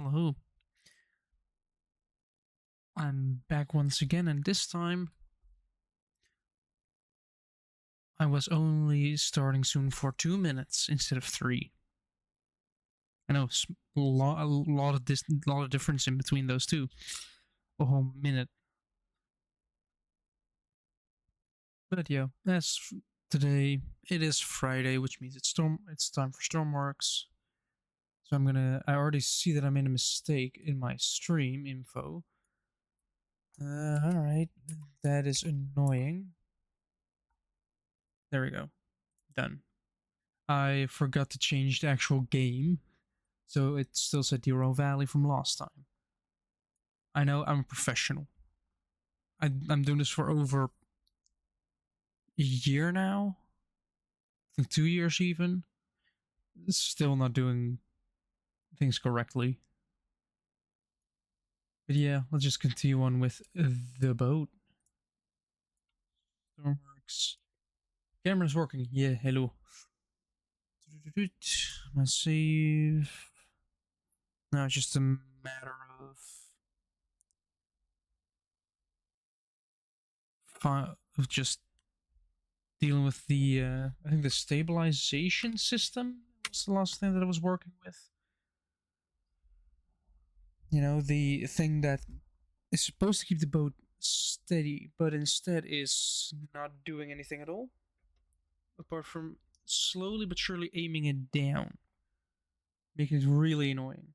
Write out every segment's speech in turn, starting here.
hello. I'm back once again, and this time I was only starting soon for 2 minutes instead of 3. I know a lot of difference in between those two. A whole minute, but yeah, today it is Friday, which means it's time for Stormworks. So I already see that I made a mistake in my stream info. Alright, that is annoying. There we go. Done. I forgot to change the actual game, so it still said Hero Valley from last time. I know, I'm a professional. I'm doing this for over a year now. I think 2 years even. Still not doing things correctly. But yeah, let's just continue on with the boat. Stormworks. Camera's working. Yeah, hello. My save. Now it's just a matter of just dealing with the I think the stabilization system was the last thing that I was working with. You know, the thing that is supposed to keep the boat steady, but instead is not doing anything at all, apart from slowly but surely aiming it down, making it really annoying.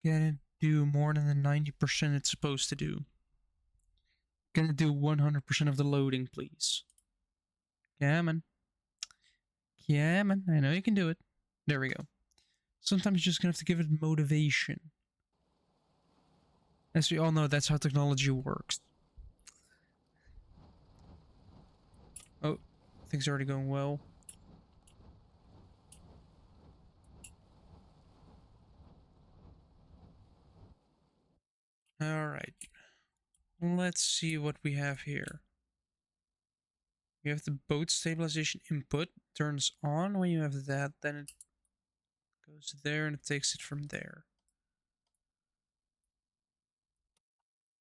Gonna do more than the 90% it's supposed to do. Gonna do 100% of the loading, please. Come on. Yeah, man. I know you can do it. There we go. Sometimes you're just gonna have to give it motivation. As we all know, that's how technology works. Oh, things are already going well. Alright. Let's see what we have here. You have the boat stabilization input. Turns on when you have that, then it goes there and it takes it from there.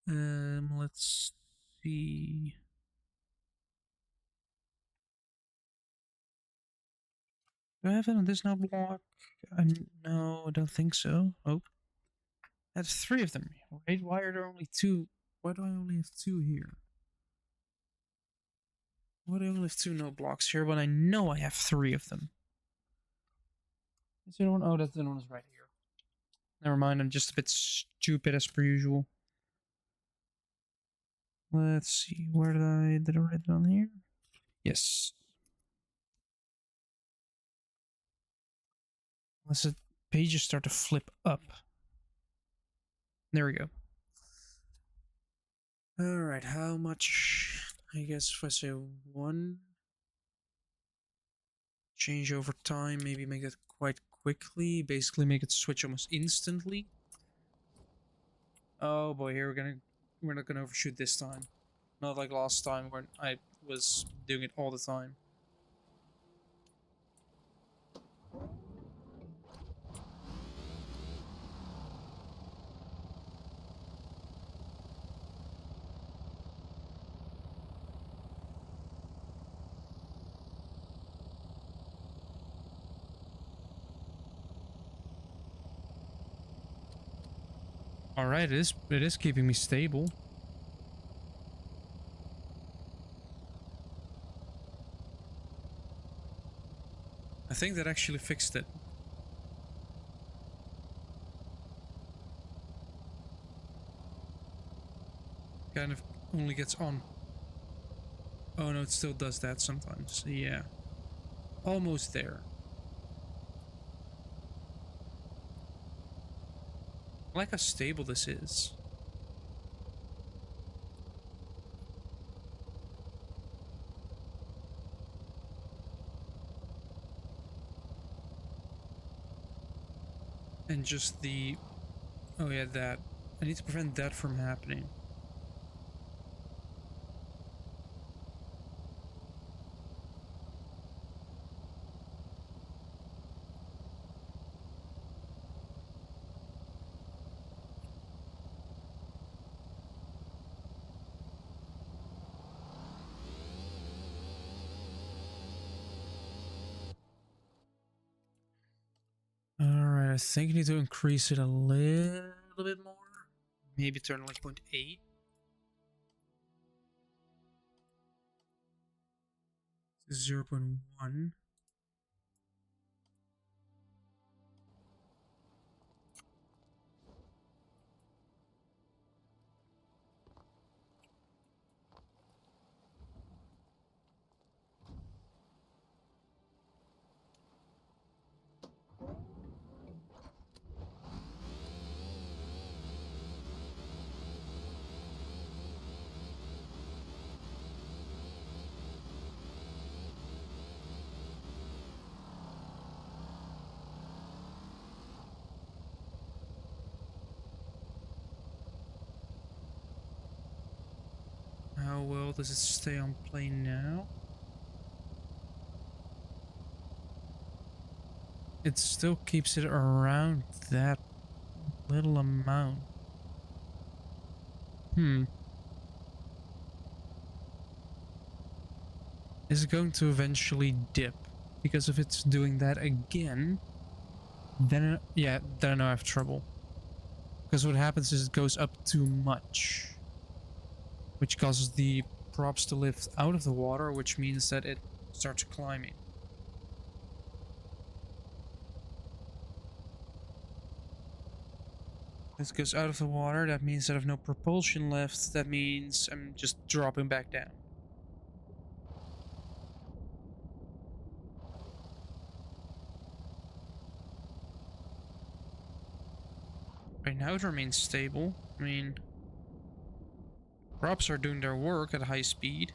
Let's see. Do I have it on this now block? No, I don't think so. Oh. That's 3 of them, right? Why are there only 2? Why do I only have 2 here? Why do I only have 2 no blocks here when I know I have 3 of them? Is the other one? Oh, that's the other one's right here. Never mind, I'm just a bit stupid as per usual. Let's see, where did I write it on here? Yes. Unless the pages start to flip up. There we go. Alright, how much? I guess if I say 1 change over time, maybe make it quite quickly, basically make it switch almost instantly. Oh boy, here we're not gonna overshoot this time. Not like last time when I was doing it all the time. Alright, it is keeping me stable. I think that actually fixed it. Kind of only gets on. Oh no, it still does that sometimes. Yeah. Almost there. I like how stable this is. And just the... Oh yeah, that. I need to prevent that from happening. Alright, I think I need to increase it a little bit more. Maybe turn like 0.8. 0.1. How well does it stay on plane now? It still keeps it around that little amount. Is it going to eventually dip? Because if it's doing that again, then yeah, then I have trouble. Because what happens is it goes up too much, which causes the props to lift out of the water, which means that it starts climbing. If it goes out of the water, that means I have no propulsion left. That means I'm just dropping back down. Right now it remains stable. I mean, props are doing their work at high speed.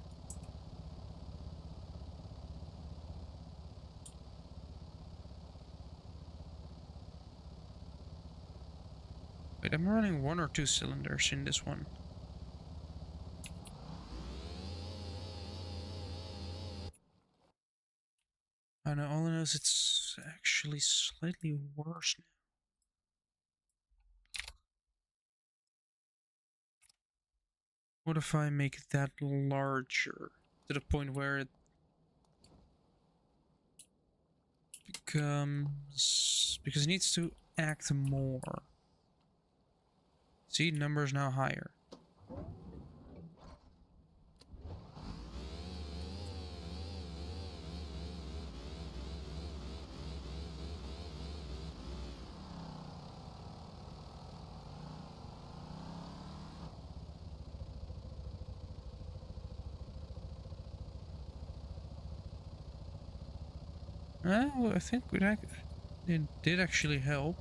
Wait, I'm running 1 or 2 cylinders in this one. I know, all I know is it's actually slightly worse now. What if I make that larger to the point where it becomes... because it needs to act more. See, number is now higher. Oh, I think it did actually help.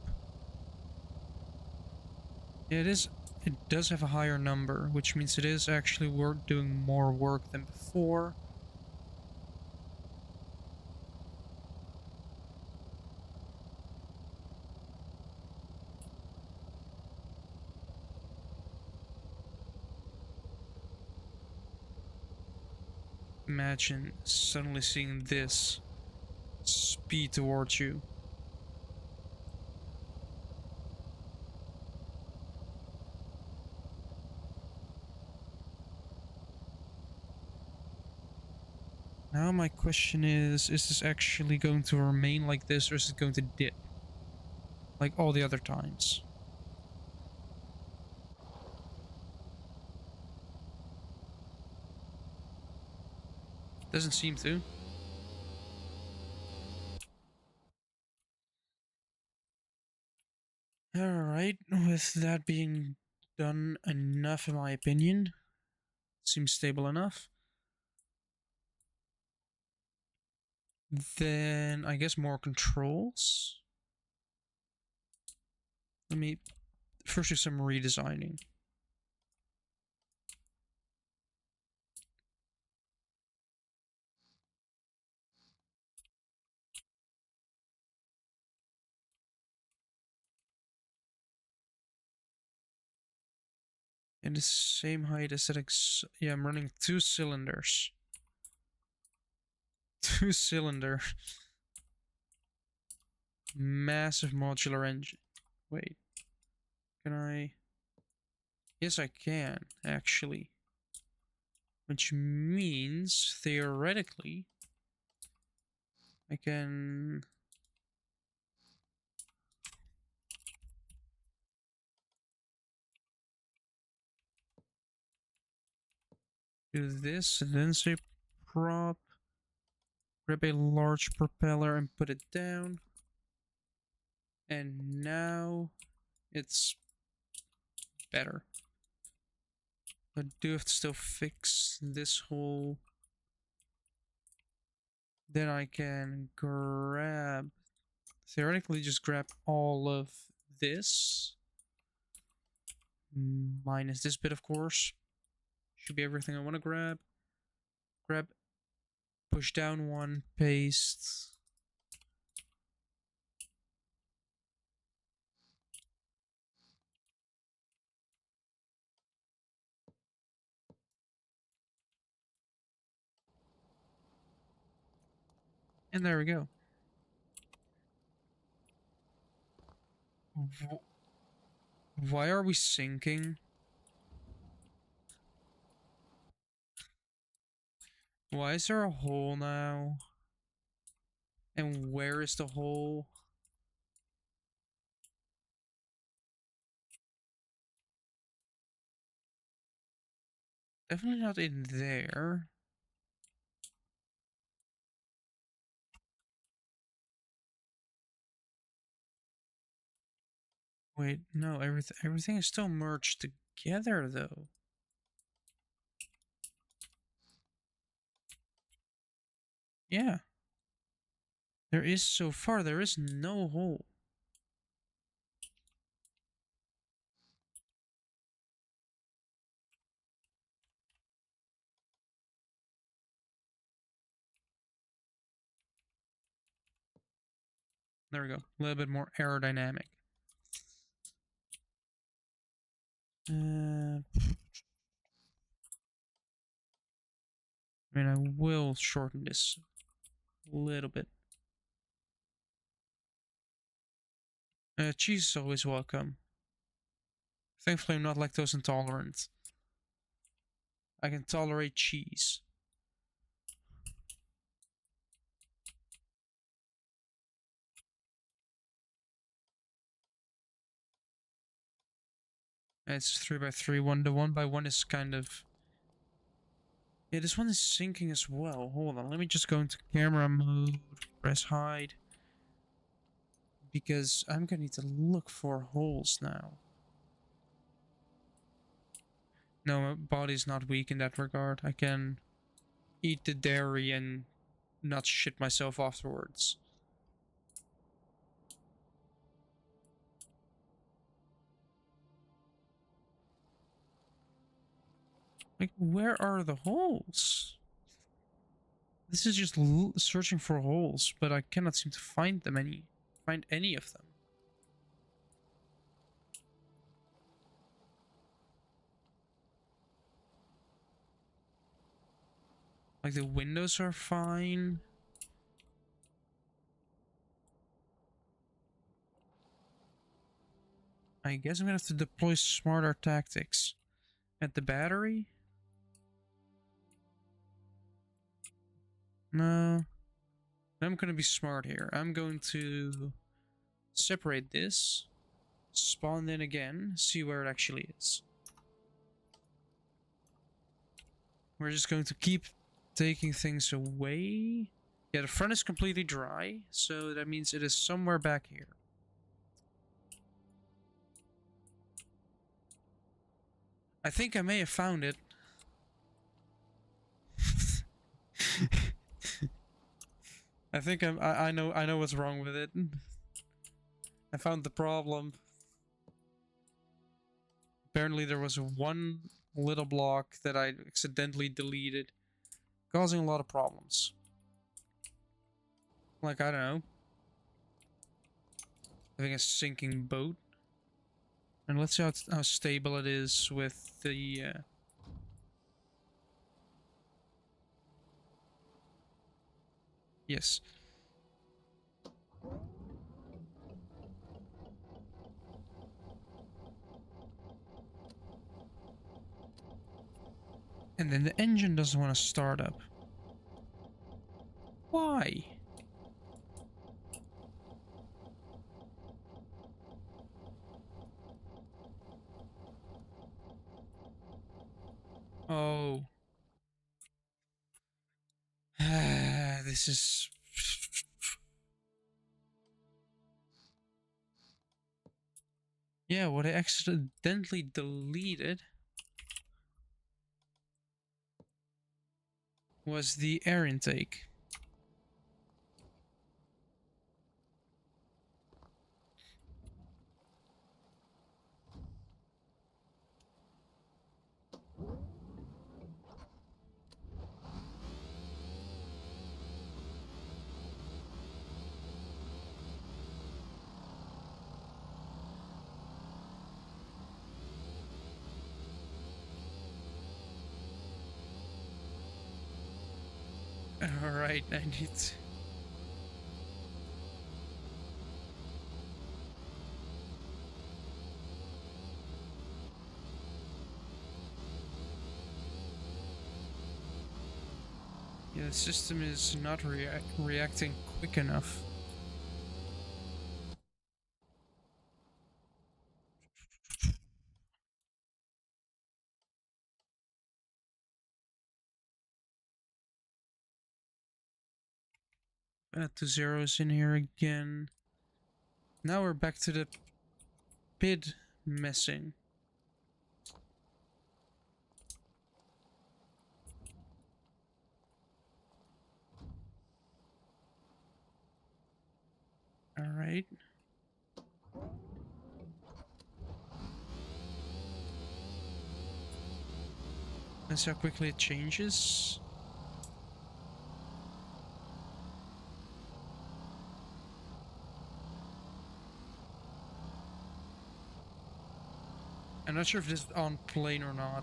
Yeah, it is. It does have a higher number, which means it is actually doing more work than before. Imagine suddenly seeing this speed towards you. Now my question is this actually going to remain like this, or is it going to dip? Like all the other times? Doesn't seem to. Alright, with that being done enough in my opinion, seems stable enough. Then I guess more controls. Let me first do some redesigning. And the same height as that. Yeah, I'm running 2 cylinders. 2 cylinder. Massive modular engine. Wait. Can I? Yes, I can, actually. Which means, theoretically, I can... do this, and then say prop. Grab a large propeller and put it down. And now it's better. I do have to still fix this hole. Then I can grab, theoretically just grab all of this. Minus this bit, of course. Should be everything I want to grab. Grab, push down one, paste. And there we go. Why are we sinking? Why is there a hole now? And where is the hole? Definitely not in there. Wait, no, everything is still merged together though. Yeah. So far, there is no hole. There we go. A little bit more aerodynamic. I mean, I will shorten this a little bit. Cheese is always welcome. Thankfully, I'm not lactose intolerant. I can tolerate cheese. It's 3x3, 1-to-1 is kind of... Yeah, this one is sinking as well. Hold on, let me just go into camera mode, press hide. Because I'm gonna need to look for holes now. No, my body's not weak in that regard. I can eat the dairy and not shit myself afterwards. Like, where are the holes? This is just searching for holes, but I cannot seem to find any of them. Like, the windows are fine. I guess I'm gonna have to deploy smarter tactics. At the battery? No. I'm gonna be smart here. I'm going to separate this, spawn in again, see where it actually is. We're just going to keep taking things away. Yeah, the front is completely dry, so that means it is somewhere back here. I think I may have found it. I think I know what's wrong with it. I found the problem. Apparently there was one little block that I accidentally deleted, causing a lot of problems. Like, I don't know, having a sinking boat. And let's see how stable it is with the... Yes. And then the engine doesn't want to start up. Why? Oh. This is... Yeah, what I accidentally deleted was the air intake. Alright, I need to... Yeah, the system is not reacting quick enough. Add 2 zeros in here again. Now we're back to the PID messing. Alright. Let's see how quickly it changes. I'm not sure if this is on plane or not.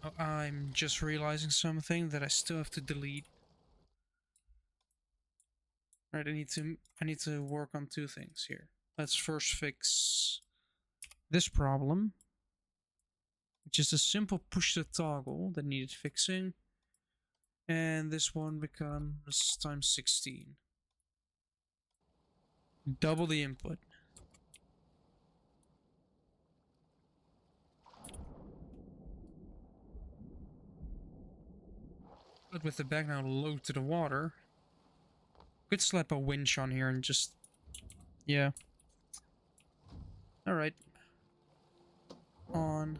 Oh, I'm just realizing something that I still have to delete. Right, I need to work on two things here. Let's first fix this problem, which is a simple push the toggle that needed fixing. And this one becomes times 16. Double the input. But with the bag now low to the water, could slap a winch on here and just... Yeah. Alright. On.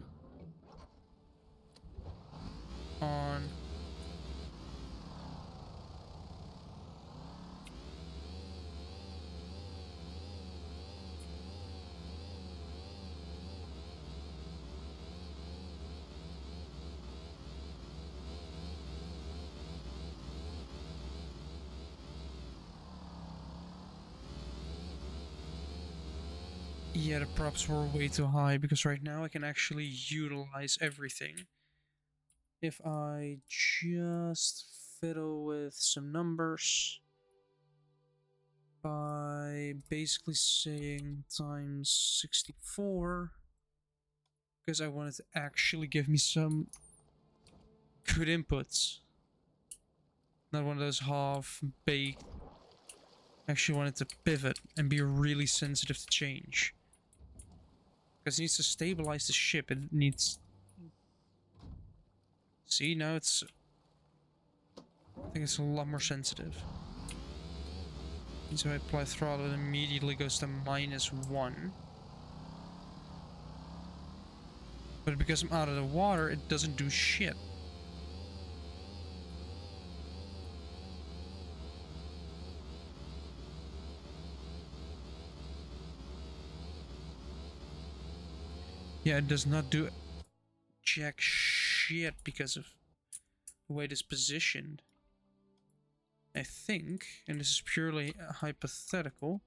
On. Yeah, the props were way too high because right now I can actually utilize everything. If I just fiddle with some numbers by basically saying times 64, because I wanted to actually give me some good inputs. Not one of those half-baked. Actually wanted to pivot and be really sensitive to change. Because it needs to stabilize the ship. It needs... See, now it's... I think it's a lot more sensitive. So I apply throttle, it immediately goes to -1. But because I'm out of the water, it doesn't do shit. Yeah, it does not do jack shit because of the way it is positioned. I think, and this is purely hypothetical,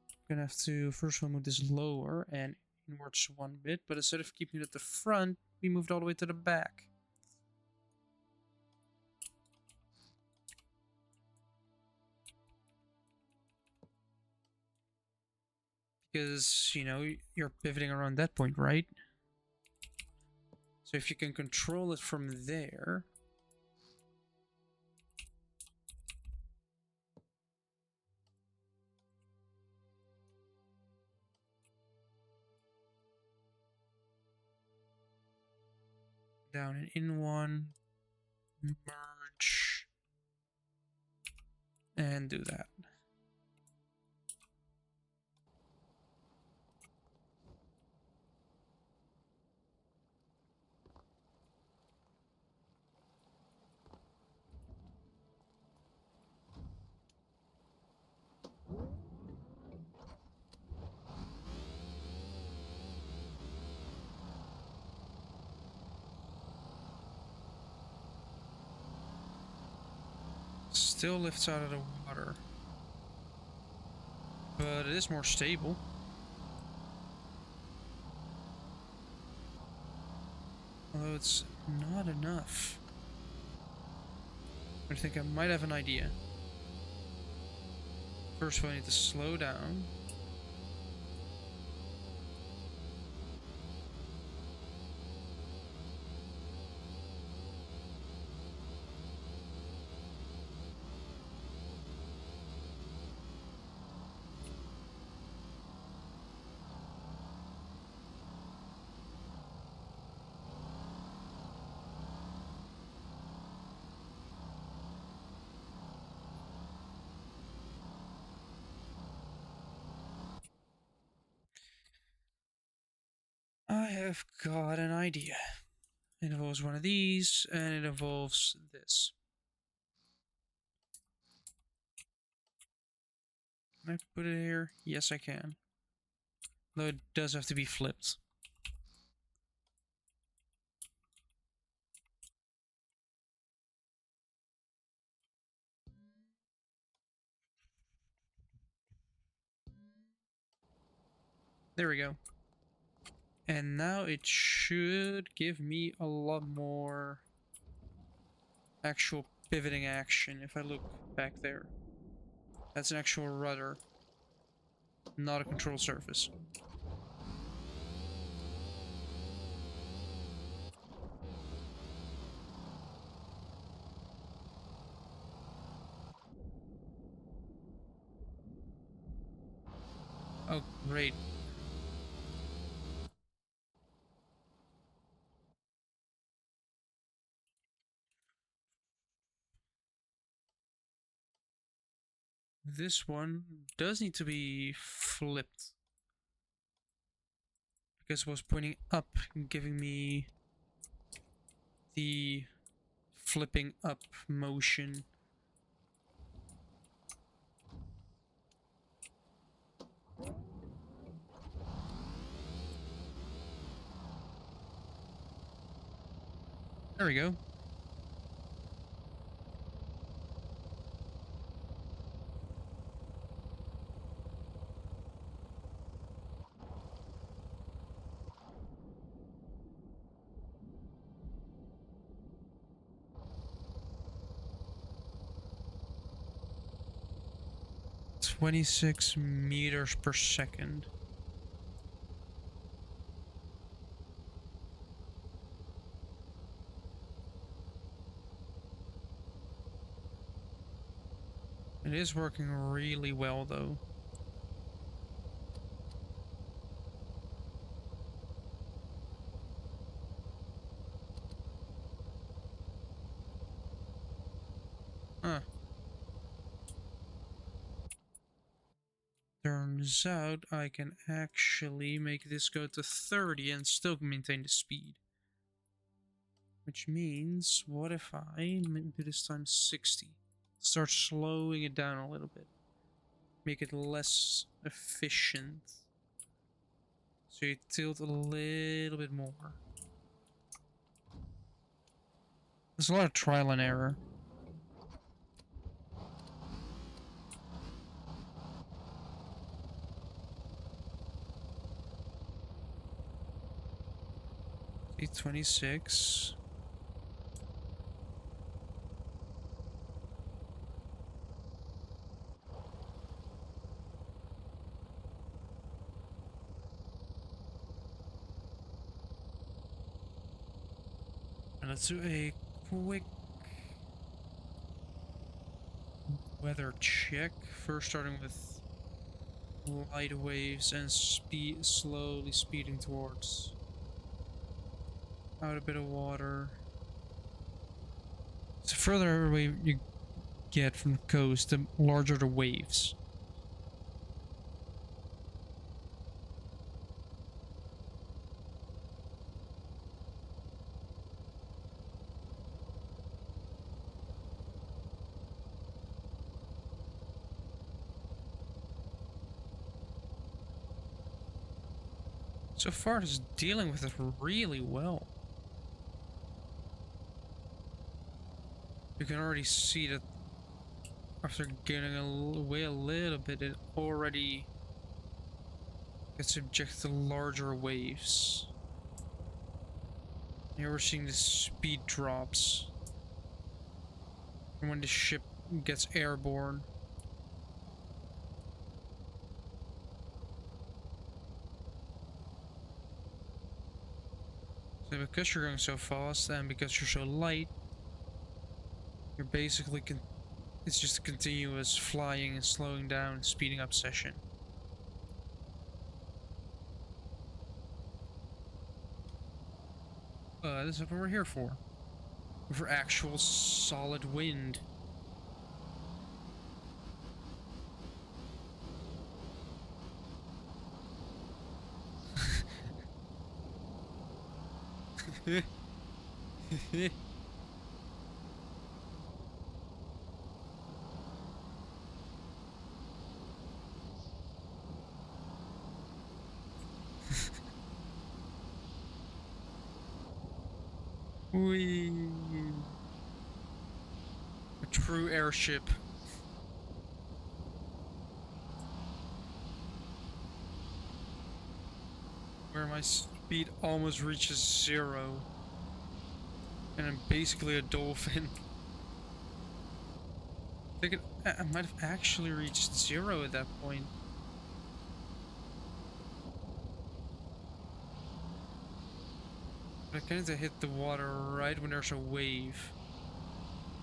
I'm gonna have to first of all move this lower and inwards one bit, but instead of keeping it at the front, we moved all the way to the back. Because, you know, you're pivoting around that point, right? So if you can control it from there... Down and in one, merge, and do that. Still lifts out of the water, but it is more stable. Although it's not enough. I think I might have an idea. First of all, I need to slow down. I have got an idea. It involves one of these, and it involves this. Can I put it here? Yes, I can. Though it does have to be flipped. There we go. And now it should give me a lot more actual pivoting action if I look back there. That's an actual rudder, not a control surface. Oh, great. This one does need to be flipped. Because it was pointing up and giving me the flipping up motion. There we go. .26 meters per second. It is working really well though. Huh. Turns out I can actually make this go to 30 and still maintain the speed. Which means, what if I do this times 60? Start slowing it down a little bit. Make it less efficient. So you tilt a little bit more. There's a lot of trial and error. See, 26. And let's do a quick weather check. First starting with light waves and slowly speeding towards out a bit of water. So the further away you get from the coast, the larger the waves. So far, it's dealing with it really well. You can already see that after getting away a little bit, it already gets subject to larger waves. Here we're seeing the speed drops from when the ship gets airborne. So because you're going so fast and because you're so light, you're basically it's just a continuous flying and slowing down, speeding up session. This is what we're here for. For actual solid wind. Whee! A true airship. Where my speed almost reaches 0. And I'm basically a dolphin. I think I might have actually reached 0 at that point. But I kind of hit the water right when there's a wave.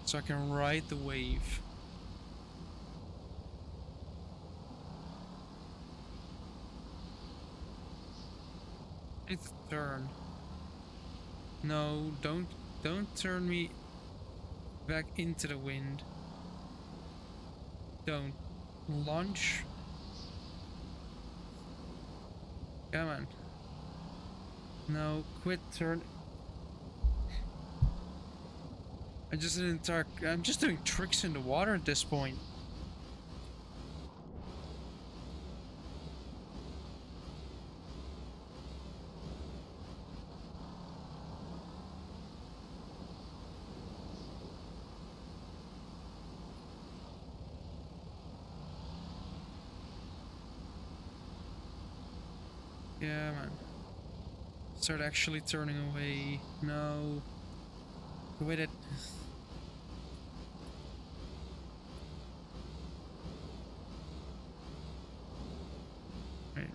So I can ride the wave. I need to turn. No, don't turn me back into the wind. Don't. Launch. Come on. No, quit turn. I'm just doing tricks in the water at this point. Yeah, man. Start actually turning away. No. Quit it.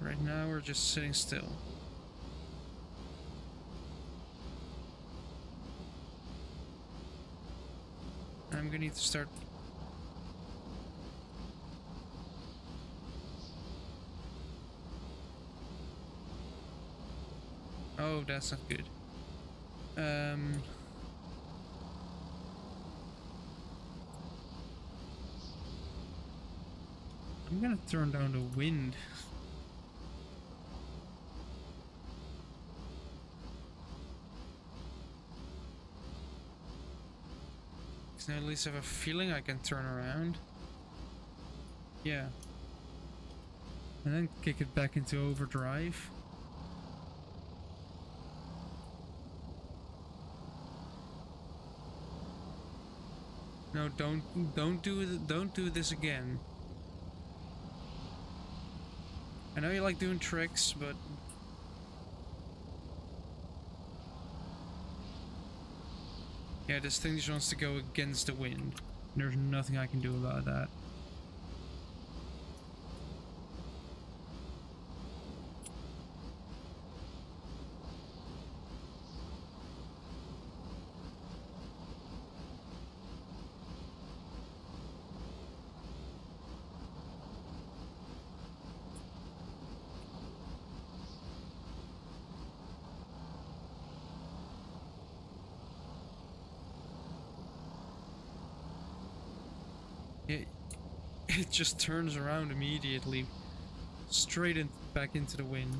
Right now we're just sitting still. I'm gonna need to start. Oh, that's not good. I'm gonna turn down the wind. Because I at least have a feeling I can turn around. Yeah. And then kick it back into overdrive. No, don't do this again. I know you like doing tricks, but yeah, this thing just wants to go against the wind. There's nothing I can do about that. It just turns around immediately, straight in, back into the wind.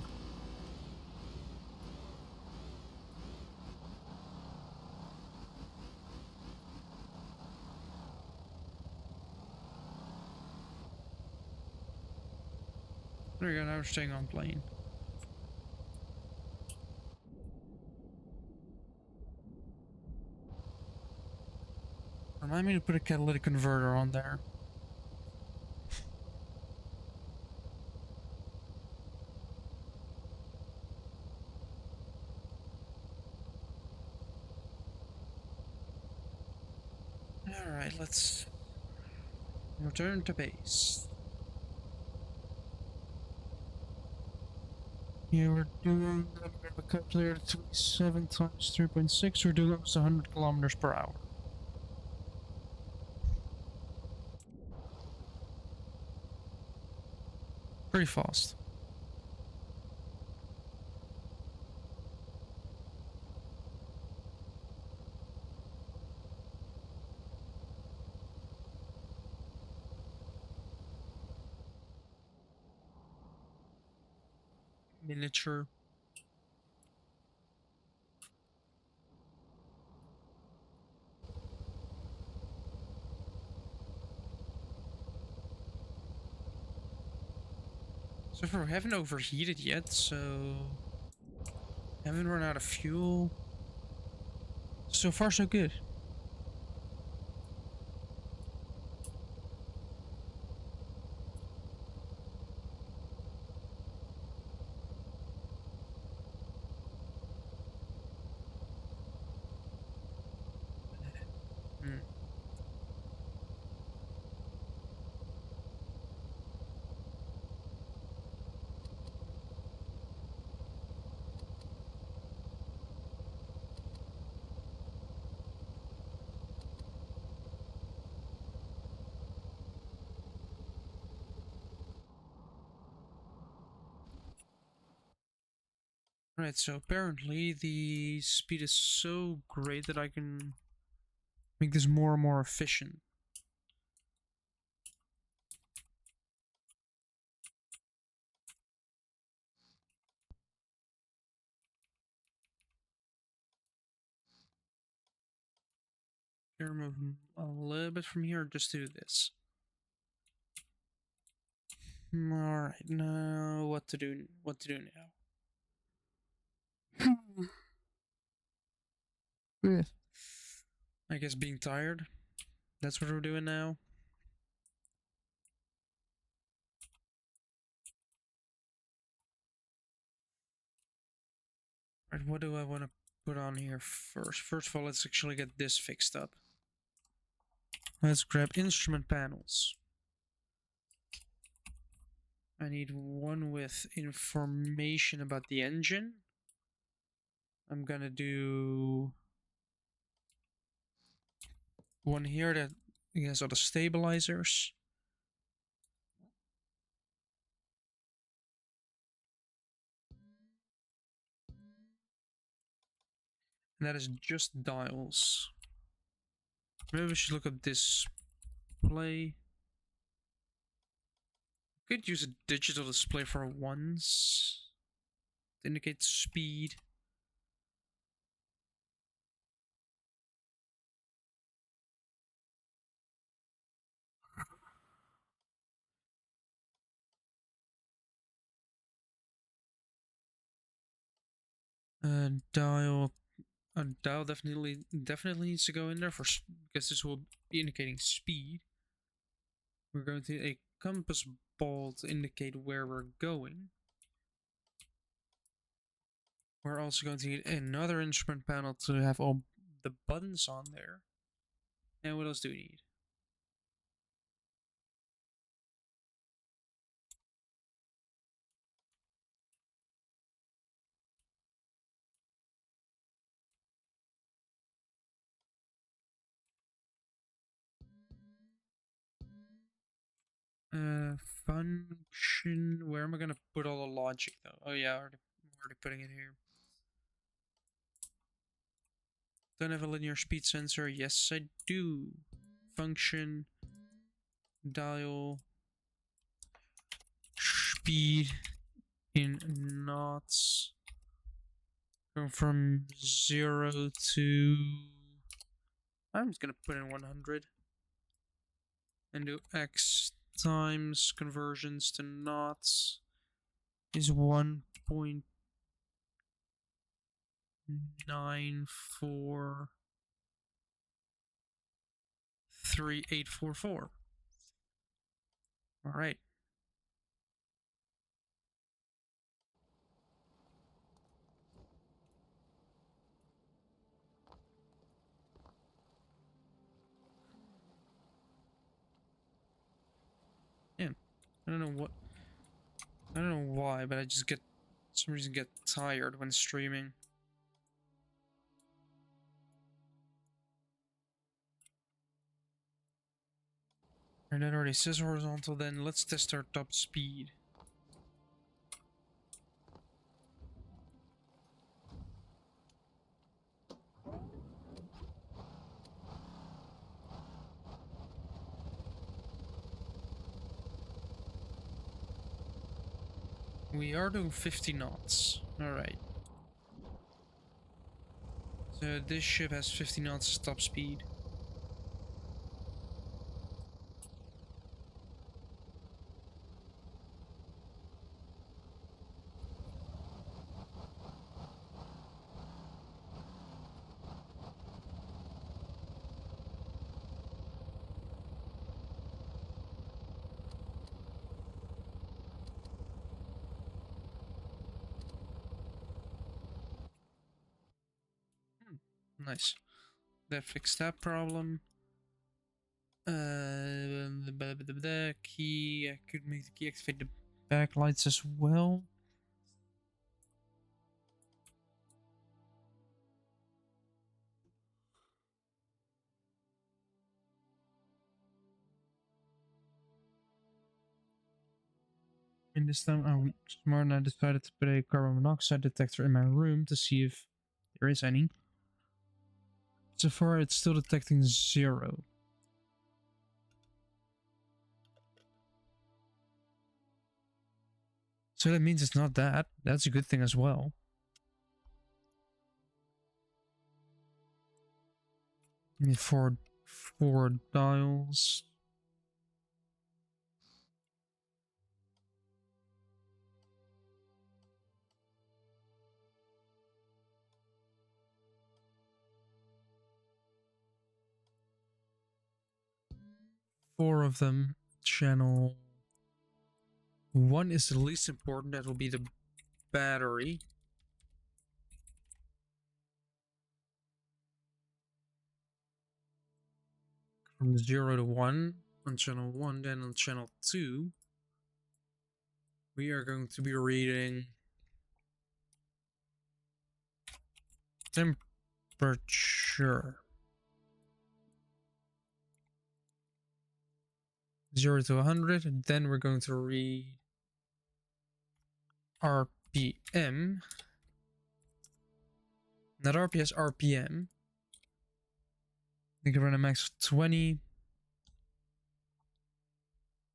There you go, now we're staying on plane. Remind me to put a catalytic converter on there. Alright, let's return to base. Yeah, we're doing a calculator 27 times 3.6. We're doing almost 100 kilometers per hour. Pretty fast. Miniature. So far, we haven't overheated yet, so haven't run out of fuel. So far, so good. Hmm. Right, so apparently the speed is so great that I can make this more and more efficient. Here, remove a little bit from here, just do this. Alright, now what to do now? Yeah. I guess being tired. That's what we're doing now. Right, what do I want to put on here first? First of all, let's actually get this fixed up. Let's grab instrument panels. I need one with information about the engine. I'm gonna do one here that has all the stabilizers. And that is just dials. Maybe we should look up display. Could use a digital display for once to indicate speed. Dial. A dial definitely needs to go in there because this will be indicating speed. We're going to a compass ball to indicate where we're going. We're also going to need another instrument panel to have all the buttons on there. And what else do we need? Function. Where am I gonna put all the logic though? Oh yeah, I'm already putting it here. Don't have a linear speed sensor. Yes, I do. Function. Dial. Speed in knots. Going from 0 to... I'm just gonna put in 100. And do x times conversions to knots is 1.943844. All right. Yeah. I don't know why, but I just get, for some reason, get tired when streaming. And that already says horizontal, then let's test our top speed. We are doing 50 knots. Alright. So this ship has 50 knots as top speed. Nice. That fixed that problem. The key. I could make the key activate the backlights as well. And this time I'm smart and I decided to put a carbon monoxide detector in my room to see if there is any. So far it's still detecting 0. So that means it's not that. That's a good thing as well. I mean, four dials. Four of them. Channel 1 is the least important. That will be the battery. From 0 to 1 on channel 1, then on channel 2 we are going to be reading temperature. 0 to 100, and then we're going to read RPM. Not RPS, RPM. We can run a max of 20.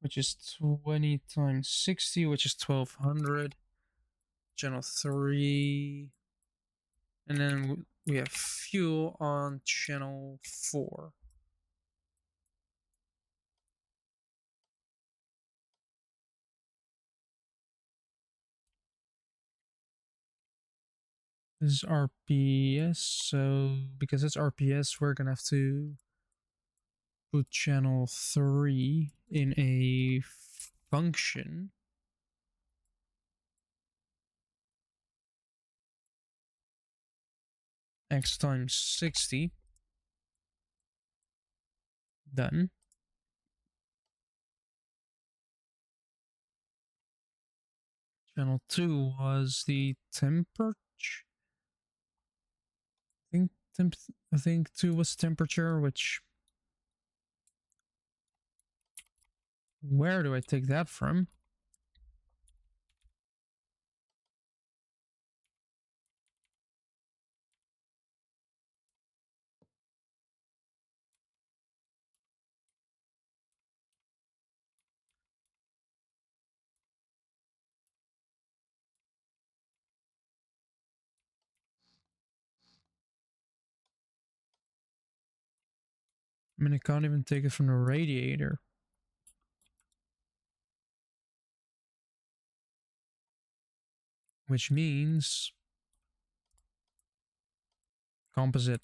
which is 20 times 60, which is 1200. Channel 3. And then we have fuel on channel 4. This is RPS, so because it's RPS, we're gonna have to put channel 3 in a function. X times 60. Done. Channel 2 was the temperature. I think 2 was temperature, which... Where do I take that from? I mean, I can't even take it from the radiator. Which means... composite.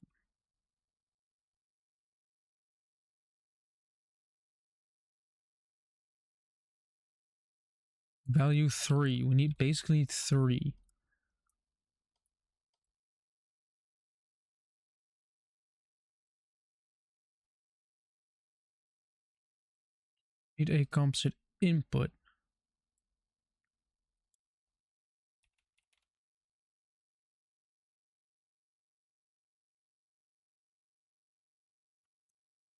Value 3. We need basically 3. Need a composite input.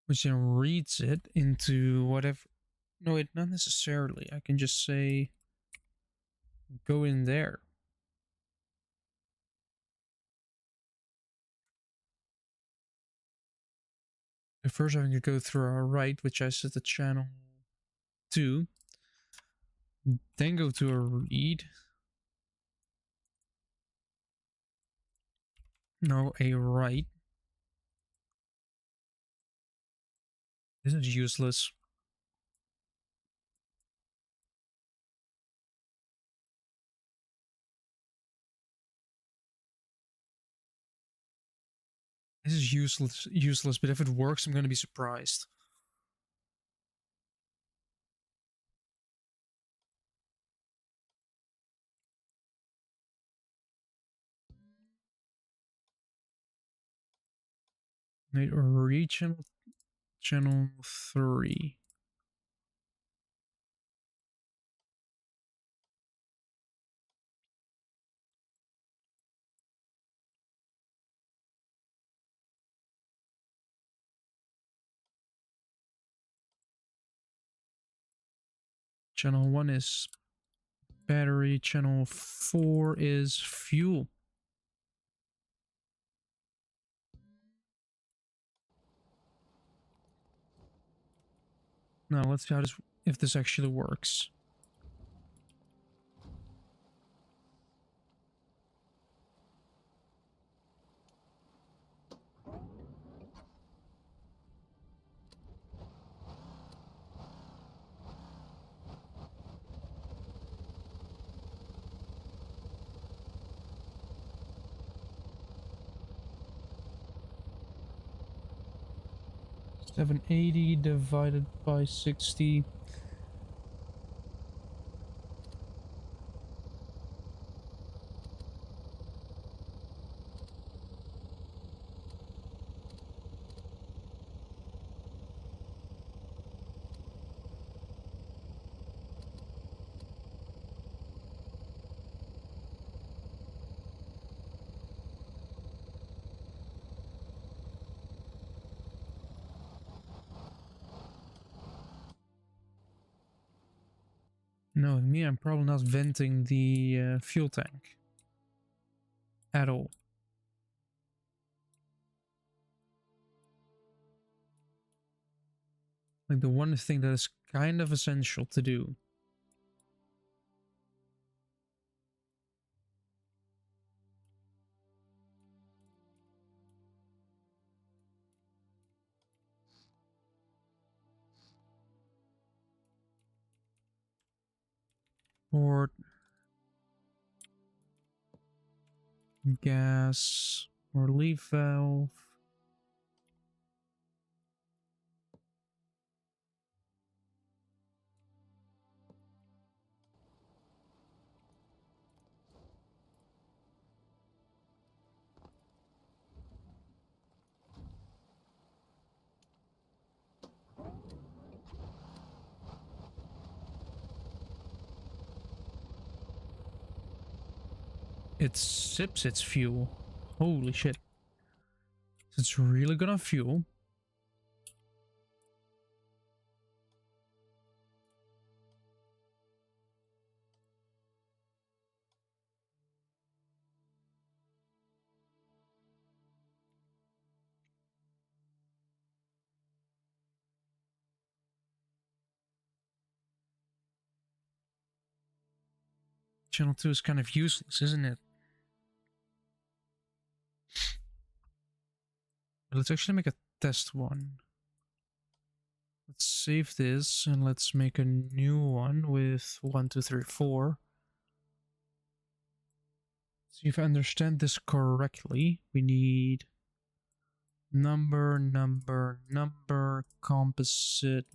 Which then reads it into whatever... No, wait, not necessarily. I can just say... go in there. First having to go through our write, which I set to channel 2. Then go to a read. No, a write. This is useless. This is useless, but if it works, I'm going to be surprised. Made a read channel 3. Channel 1 is battery. Channel 4 is fuel. Now let's see if this actually works. $780 divided by 60. No, me, I'm probably not venting the fuel tank at all. Like the one thing that is kind of essential to do. Port, gas, relief valve. It sips its fuel. Holy shit. It's really gonna fuel. Channel 2 is kind of useless, isn't it? Let's actually make a test one. Let's save this and let's make a new one with 1, 2, 3, 4. See if I understand this correctly. We need number, composite.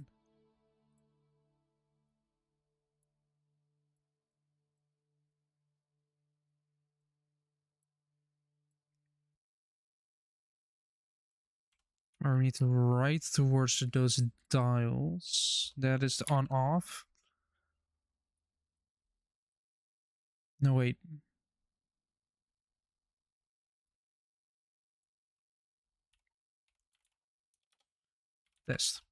Or we need to write towards those dials. That is the on off. No, wait. Test.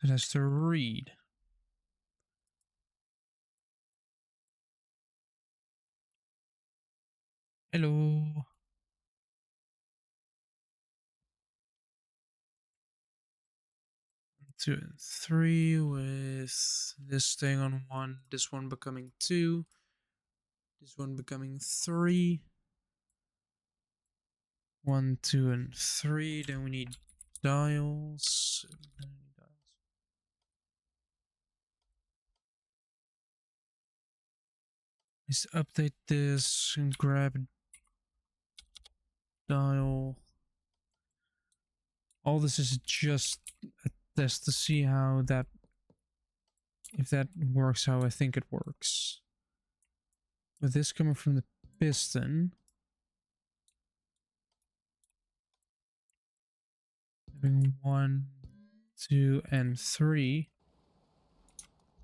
It has to read. Hello. 2 and 3 with this thing on 1, this one becoming 2, this one becoming 3. 1, 2, and 3. Then we need dials. Let's update this and grab dial. All this is just a test to see how that, if that works how I think it works. With this coming from the piston, having 1, 2, and 3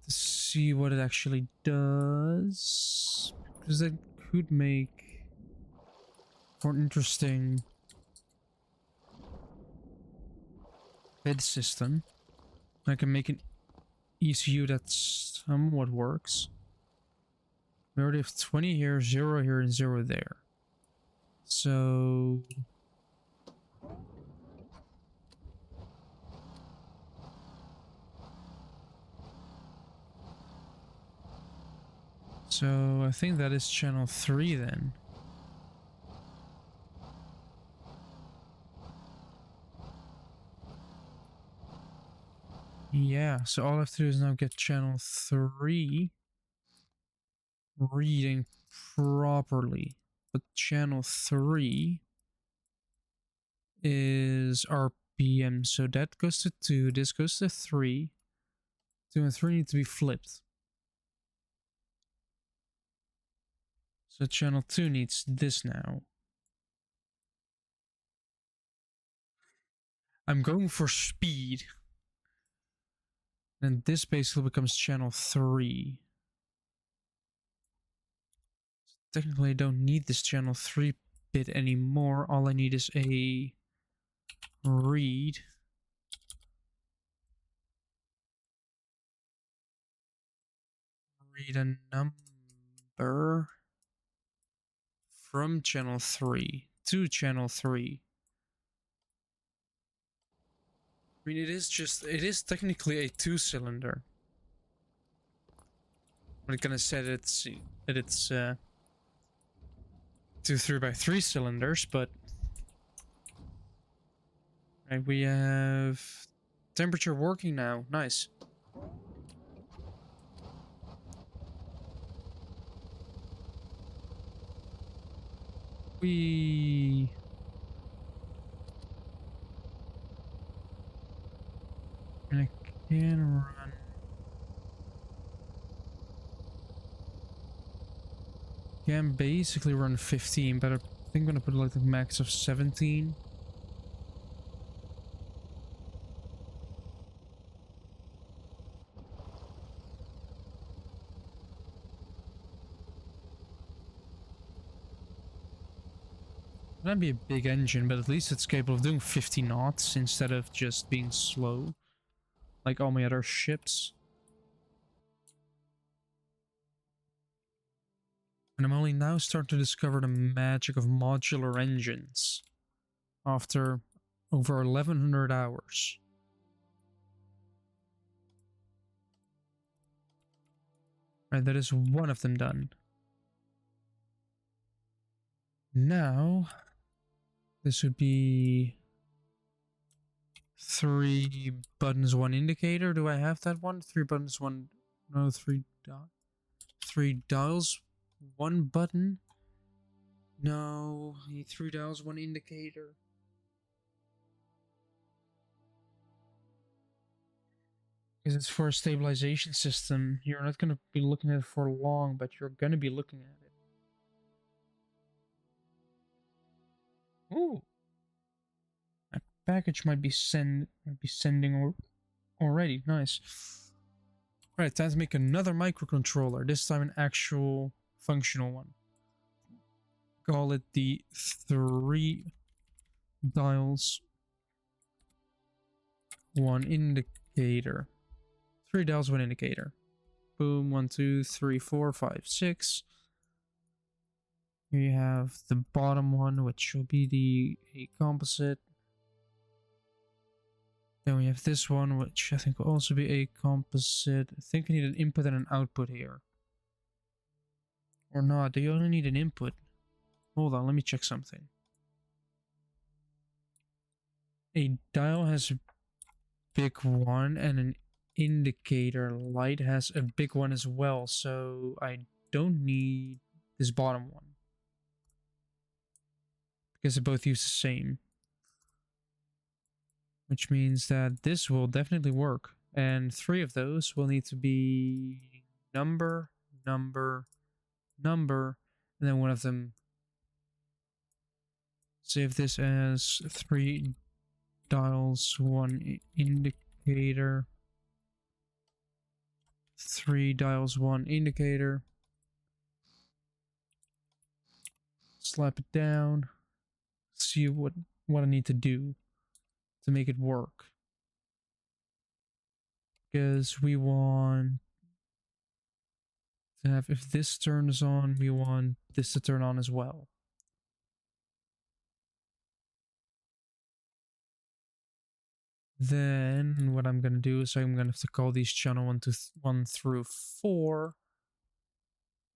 to see what it actually does, because that could make for an interesting bed system. I can make an ECU that somewhat works. We already have 20 here, 0 here, and 0 there. So I think that is channel 3 then. Yeah, so all I have to do is now get channel 3 reading properly. But channel 3 is RPM, so that goes to 2, this goes to 3. 2 and 3 need to be flipped. So channel 2 needs this now. I'm going for speed. And this basically becomes channel 3. Technically, I don't need this channel 3 bit anymore. All I need is a read. read a number from channel 3 to channel 3. I mean, it is technically a 2-cylinder. I'm gonna set it that it's 2 3x3 cylinders, but right, we have temperature working now. Nice. And I can run. Can basically run 15, but I think I'm gonna put like the max of 17. That'd be a big engine, but at least it's capable of doing 50 knots instead of just being slow, like all my other ships. And I'm only now starting to discover the magic of modular engines after over 1100 hours. Right, that is one of them done. Now, this would be 3 buttons, 1 indicator. Do I have that one? 3 buttons, 1... No, 3 dials, 1 button. No, 3 dials, 1 indicator. Because it's for a stabilization system. You're not going to be looking at it for long, but you're going to be looking at it. Ooh. That package might be sending already. Nice. Right, time to make another microcontroller. This time an actual functional one. Call it the 3 dials, 1 indicator. 3 dials, 1 indicator. Boom, 1, 2, 3, 4, 5, 6. Here you have the bottom one, which will be the A composite. Then we have this one, which I think will also be A composite. I think we need an input and an output here. Or not, do you only need an input? Hold on, let me check something. A dial has a big one and an indicator light has a big one as well, so I don't need this bottom one. Because they both use the same. Which means that this will definitely work. And 3 of those will need to be number, number, number, and then one of them. Save this as 3 dials, 1 indicator. 3 dials, 1 indicator. Slap it down. See what I need to do to make it work. Because we want to have, if this turns on, we want this to turn on as well. Then what I'm gonna do is I'm gonna have to call these channel 1 through 4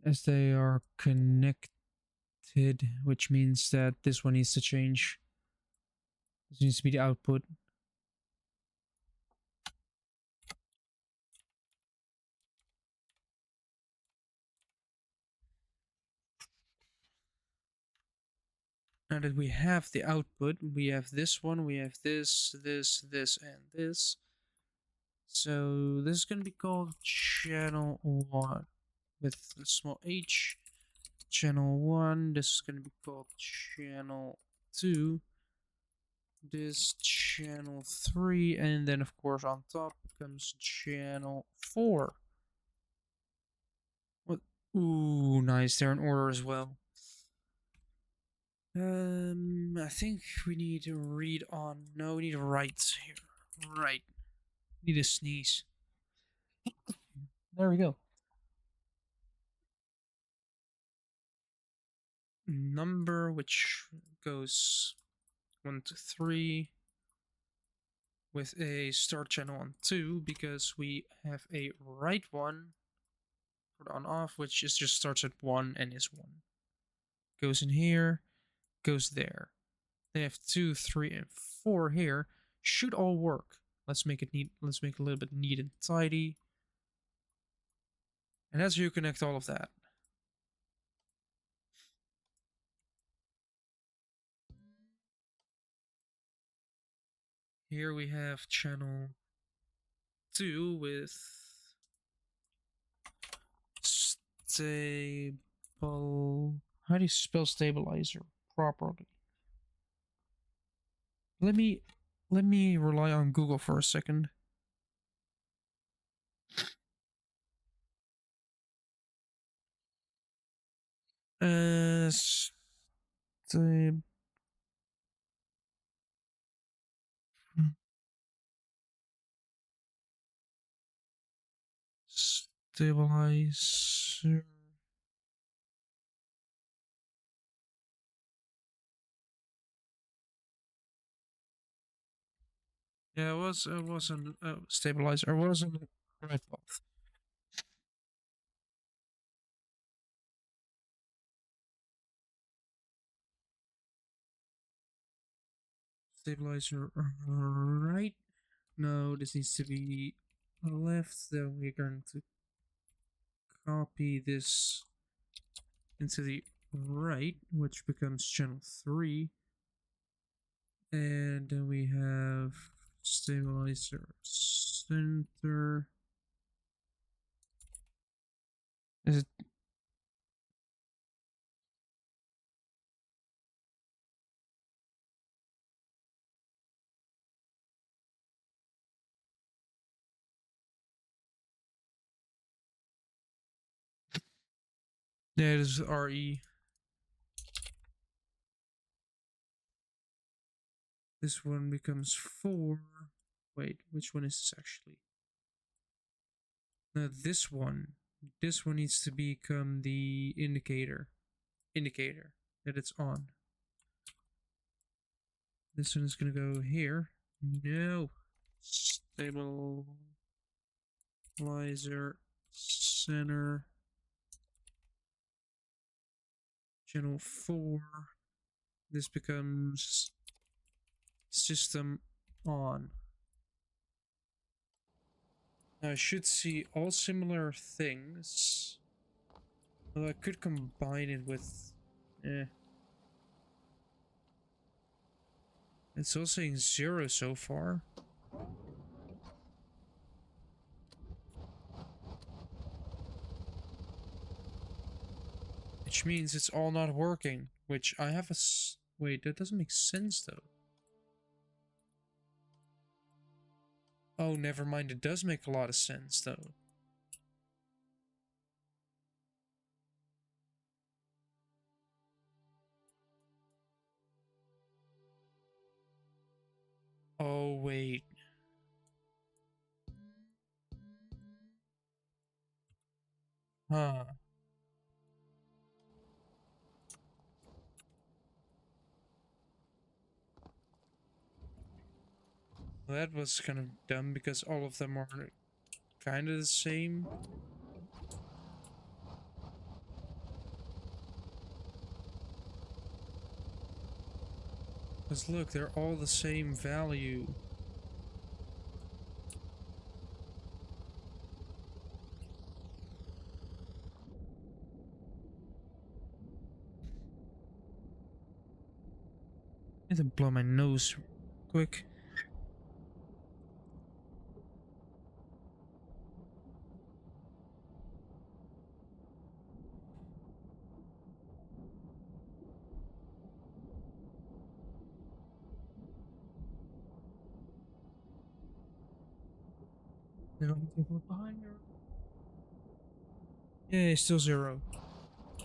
as they are connected, which means that this one needs to change. This needs to be the output. Now that we have the output, we have this one, we have this, this, this, and this. So this is going to be called channel 1 with a small h. Channel 1, this is going to be called channel 2. This channel 3, and then of course on top comes channel 4. What? Ooh, nice. They're in order as well. I think we need to read on. No, we need to write here. Right. Need a sneeze. There we go. number which goes 1 to 3 with a start channel on 2 because we have a right one for the on off, which is just starts at 1 and is 1. Goes in here, goes there. They have 2, 3, and 4 here. Should all work. Let's make it neat. Let's make it a little bit neat and tidy. And as you connect all of that, here we have channel 2 with stable. How do you spell stabilizer properly? Let me rely on Google for a second. Stab stabilizer. Yeah, it wasn't stabilizer. It wasn't right path. Stabilizer right. No, this needs to be left. Then we're going to copy this into the right, which becomes channel 3. And then we have stabilizer center. Is it? Yeah, it is RE. This one becomes 4. Wait, which one is this actually? No, this one. This one needs to become the indicator that it's on. This one is gonna go here. No. Stabilizer center. Channel 4. This becomes system on. Now I should see all similar things. Well, I could combine it with... It's all saying 0 so far. Which means it's all not working. Which I have a... Wait, that doesn't make sense though. Oh, never mind. It does make a lot of sense though. Oh, wait. Huh. That was kind of dumb because all of them are kind of the same. Because look, they're all the same value. I need to blow my nose quick. No, I'm taking behind her. Yeah, still 0. I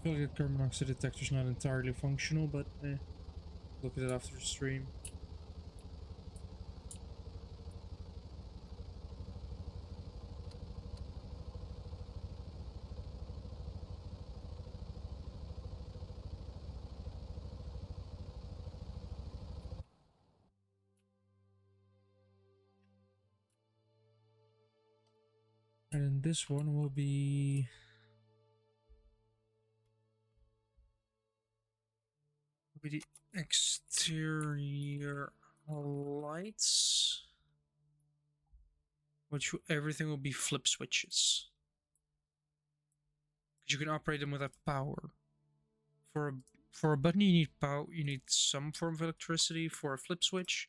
feel like the carbon monoxide detector's not entirely functional, but look at it after the stream. And then this one will be the exterior lights, which everything will be flip switches. You can operate them without power. For a button, you need power. You need some form of electricity. For a flip switch,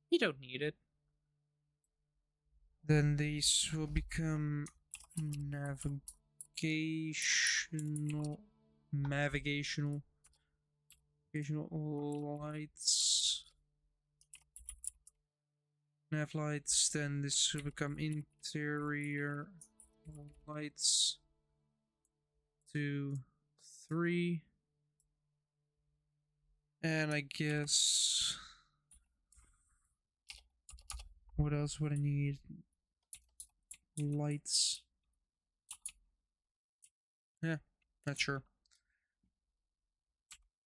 you don't need it. Then these will become navigational lights. Nav lights. Then this will become interior lights. 2, 3. And I guess what else would I need? Lights. Yeah, not sure.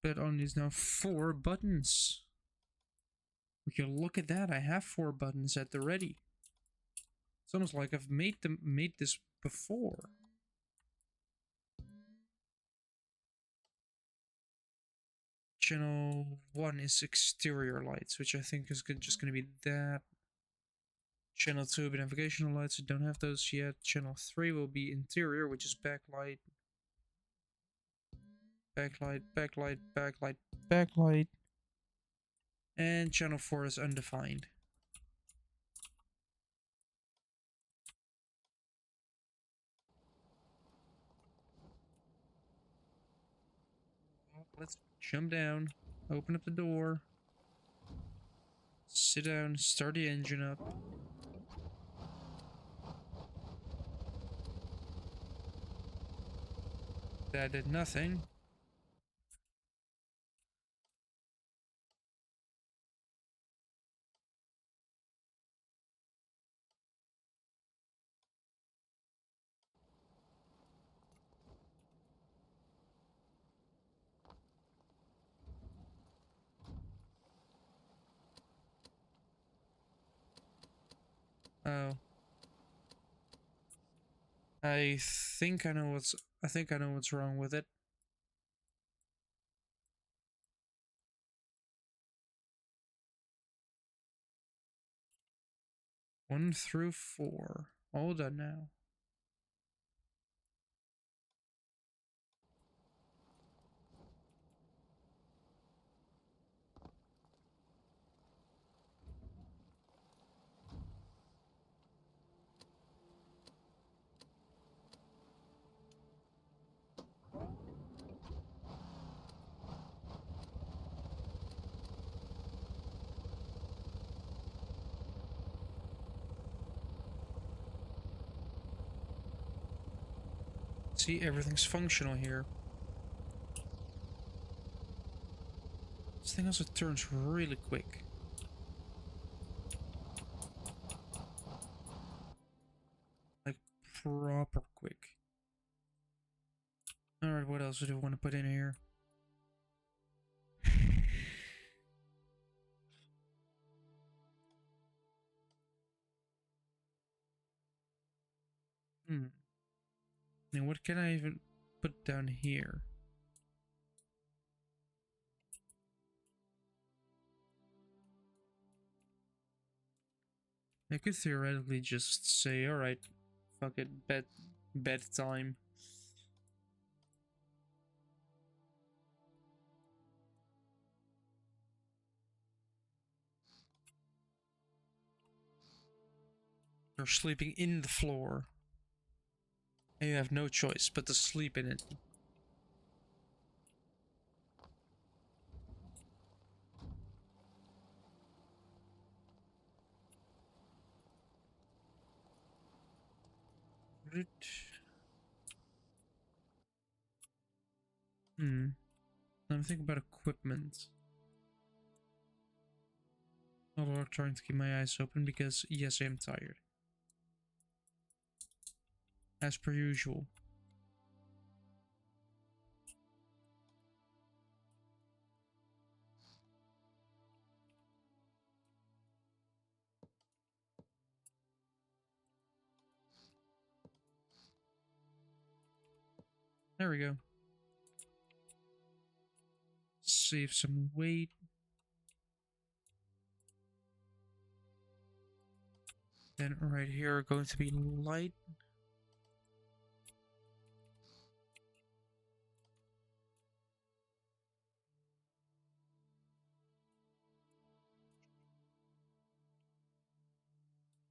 But on these now 4 buttons. We can look at that. I have 4 buttons at the ready. It's almost like I've made this before. Channel 1 is exterior lights, which I think is just going to be that. Channel 2 will be navigational lights. I don't have those yet. Channel 3 will be interior, which is backlight. Backlight, backlight, backlight, backlight. And channel 4 is undefined. Let's jump down, open up the door, sit down, start the engine up. That did nothing. Oh. I think I know what's wrong with it. One through 4. All done now. See, everything's functional here. This thing also turns really quick. Like, proper quick. Alright, what else do we want to put in here? And what can I even put down here? I could theoretically just say, alright, fuck it, bedtime. You're sleeping in the floor. And you have no choice but to sleep in it. Let me think about equipment. Although I'm trying to keep my eyes open because, yes, I am tired. As per usual. There we go. Save some weight. Then right here are going to be light.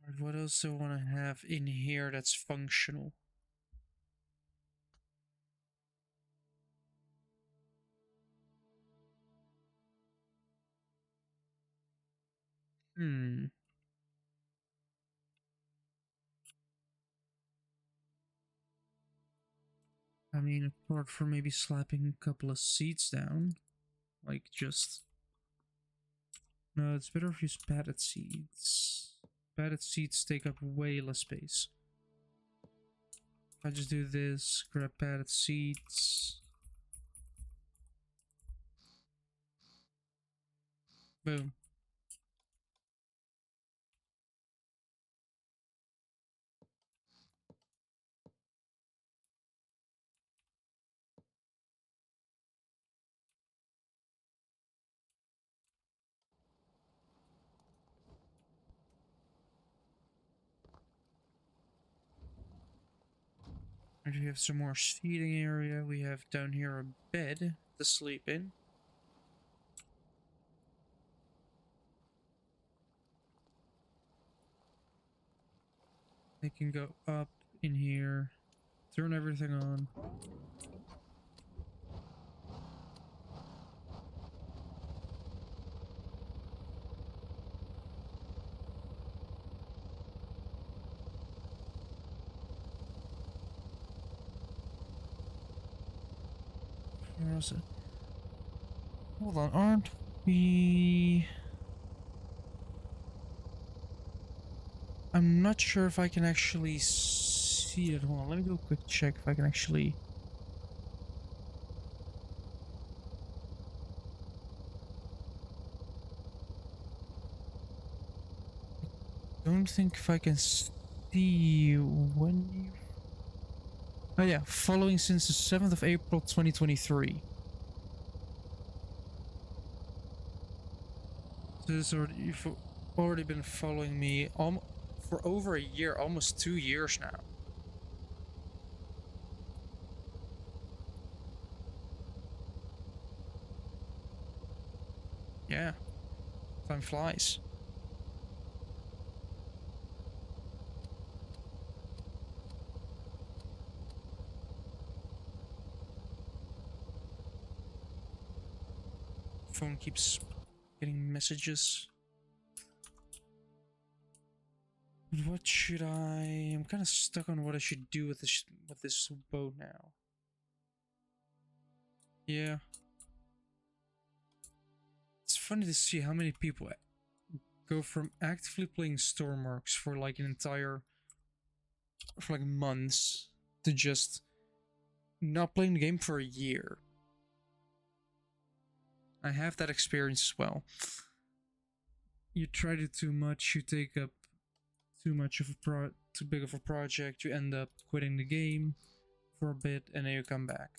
Alright, what else do I want to have in here that's functional? I mean, apart from maybe slapping a couple of seats down, like just... No, it's better if you use padded seats. Padded seats take up way less space. If I just do this, grab padded seats. Boom. And we have some more seating area. We have down here a bed to sleep in. They can go up in here. Turn everything on. Where is it? Hold on, aren't we... I'm not sure if I can actually see it. Hold on, let me do a quick check if I can actually... Don't think if I can see when you... Oh yeah, following since the 7th of April 2023. So this already, you've already been following me for over a year, almost 2 years now. Yeah, time flies. Phone keeps getting messages. What should I'm kind of stuck on what I should do with this boat now. Yeah. It's funny to see how many people go from actively playing Stormworks for like for like months to just not playing the game for a year. I have that experience as well. You try to do too much, you take up too big of a project, you end up quitting the game for a bit, and then you come back.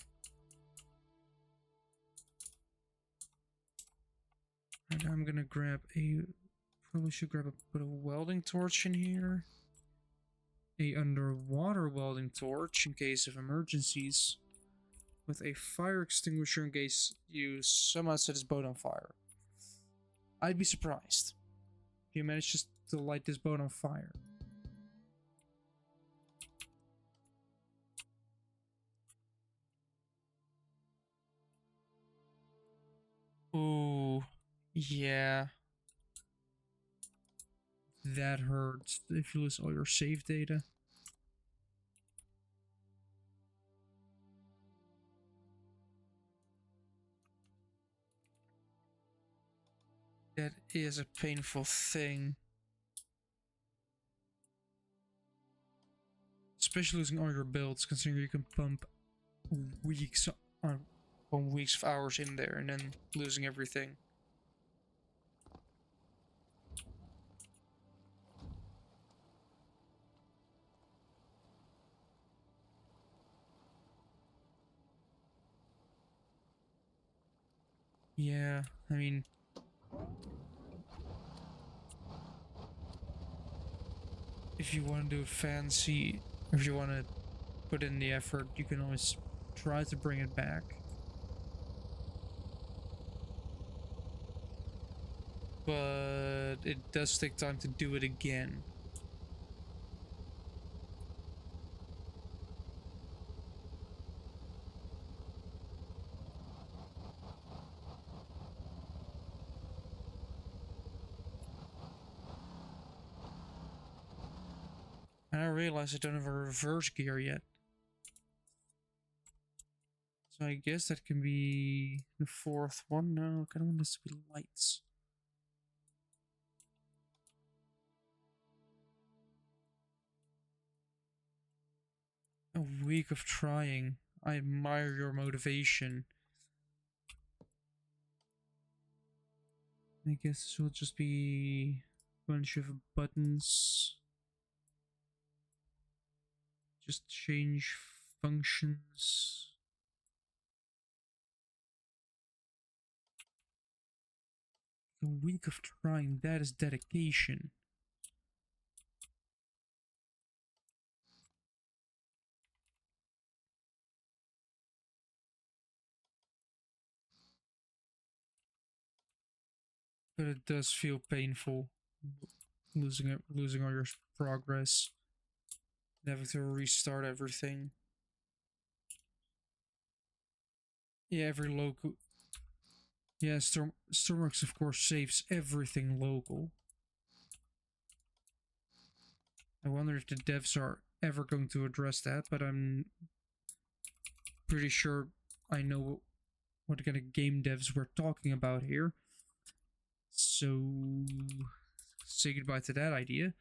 And I'm gonna probably should put a welding torch in here. A underwater welding torch in case of emergencies. With a fire extinguisher in case you somehow set this boat on fire. I'd be surprised if you manage just to light this boat on fire. Ooh, yeah. That hurts if you lose all your save data. That is a painful thing. Especially losing all your builds, considering you can pump weeks on weeks of hours in there and then losing everything. Yeah, I mean, if you want to do it fancy, if you want to put in the effort, you can always try to bring it back. But it does take time to do it again. And I realize I don't have a reverse gear yet. So I guess that can be the fourth one. No, I kind of want this to be lights. A week of trying. I admire your motivation. I guess this will just be a bunch of buttons. Just change functions. A week of trying, that is dedication. But it does feel painful losing all your progress. Having to restart everything. Yeah, every local. Yeah, Stormworks of course saves everything local. I wonder if the devs are ever going to address that, but I'm pretty sure I know what kind of game devs we're talking about here. So, say goodbye to that idea.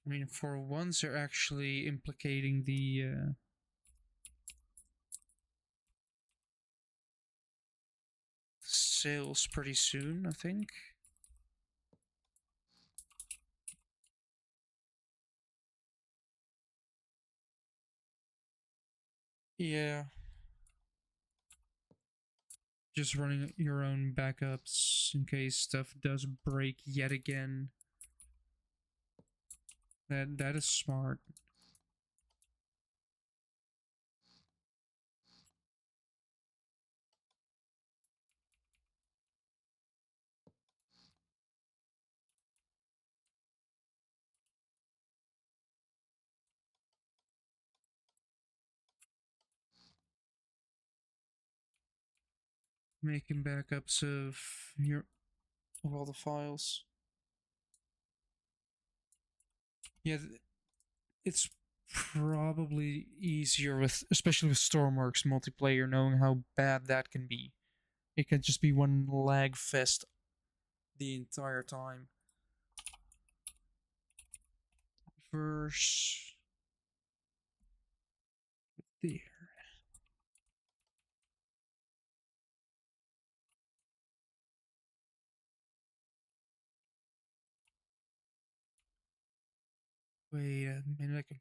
I mean, for once, they're actually implicating the sales pretty soon, I think. Yeah, just running your own backups in case stuff does break yet again. That is smart. Making backups of all the files. Yeah, it's probably easier with, especially with Stormworks multiplayer, knowing how bad that can be. It can just be one lag fest the entire time. First, there. Wait a minute, I can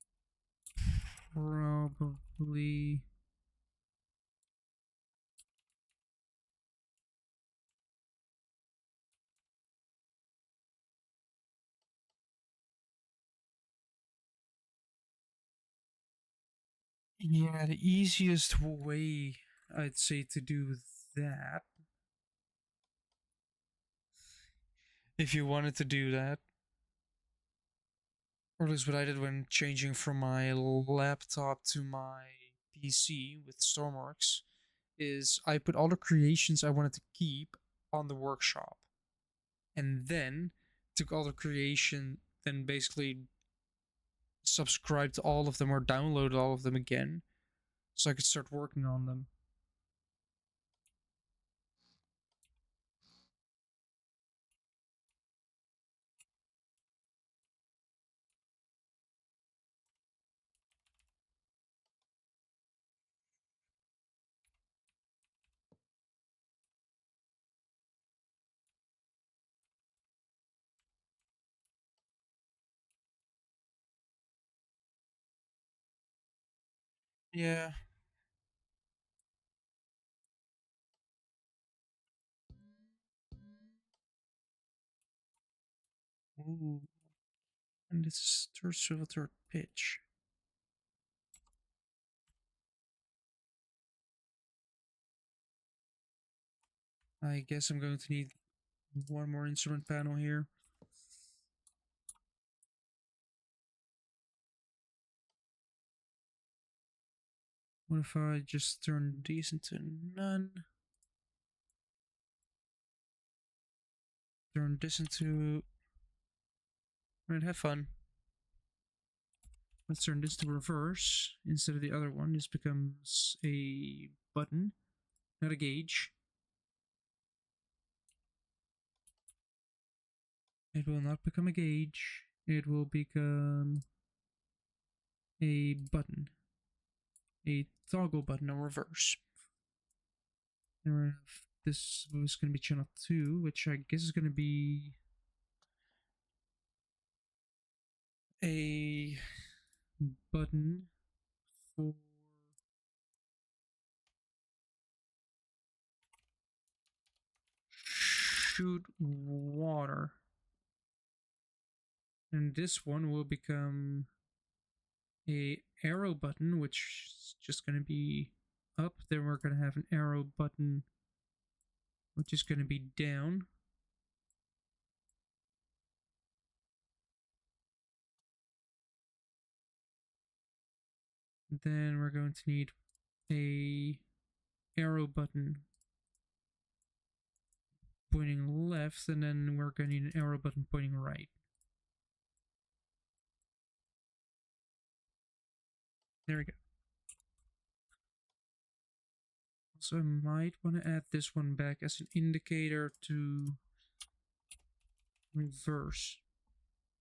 probably. Yeah, the easiest way I'd say to do that, if you wanted to do that, or at least what I did when changing from my laptop to my PC with Stormworks, is I put all the creations I wanted to keep on the workshop, and then took all the creation, then basically subscribed to all of them or downloaded all of them again, so I could start working on them. Yeah. Ooh. And this is third pitch. I guess I'm going to need one more instrument panel here. What if I just turn these into none? Turn this into... Alright, have fun. Let's turn this to reverse. Instead of the other one, this becomes a button, not a gauge. It will not become a gauge. It will become a button. A toggle button or reverse. And this was going to be channel 2, which I guess is going to be a button for shoot water. And this one will become a arrow button, which is just going to be up. Then we're going to have an arrow button, which is going to be down. Then we're going to need a arrow button pointing left, and then we're going to need an arrow button pointing right. There we go. So I might want to add this one back as an indicator to reverse.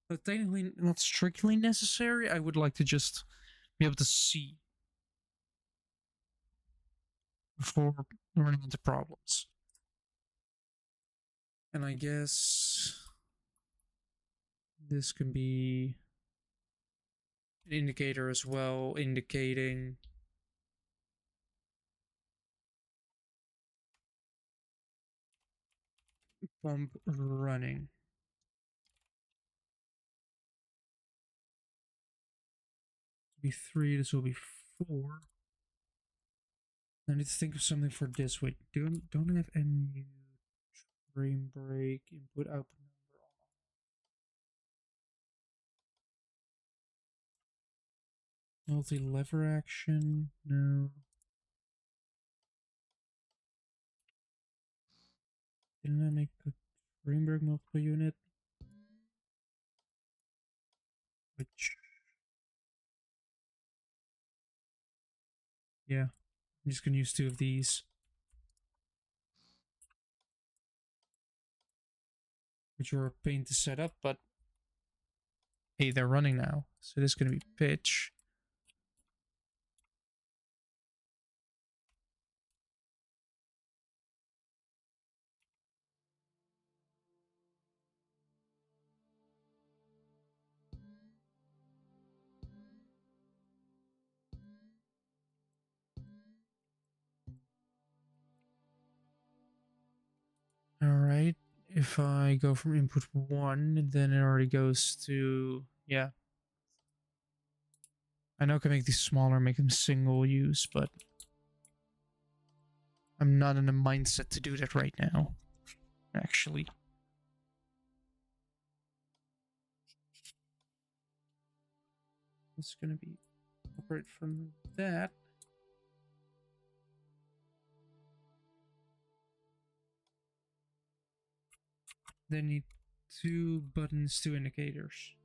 But technically not strictly necessary. I would like to just be able to see before running into problems. And I guess this can be an indicator as well, indicating pump running. This will be 3, this will be 4. I need to think of something for this. Wait, don't I have any frame break input output number on? Multi-lever action? No. Didn't I make a frame break multiple unit? Which... yeah, I'm just gonna use 2 of these. Which were a pain to set up, but hey, they're running now. So this is gonna be pitch. Alright, if I go from input 1, then it already goes to, yeah. I know I can make these smaller, make them single use, but I'm not in the mindset to do that right now, actually. It's gonna be operate from that. Then need 2 buttons, 2 indicators.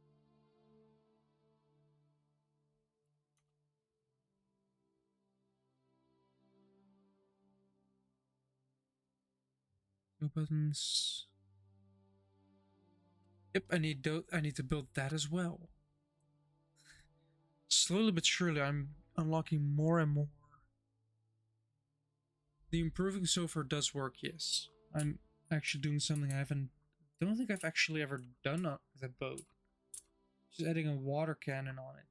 Two buttons. Yep, I need to build that as well. Slowly but surely, I'm unlocking more and more. The improving so far does work, yes. I'm actually doing something I don't think I've actually ever done with a boat. Just adding a water cannon on it.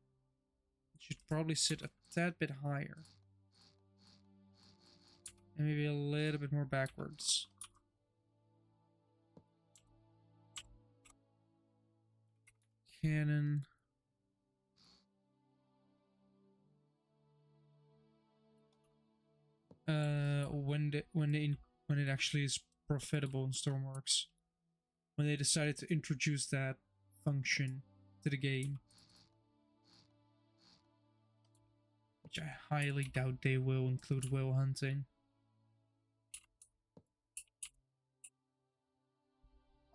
should probably sit a tad bit higher. And maybe a little bit more backwards. Cannon. When it actually is profitable in Stormworks. When they decided to introduce that function to the game. Which I highly doubt they will include whale hunting.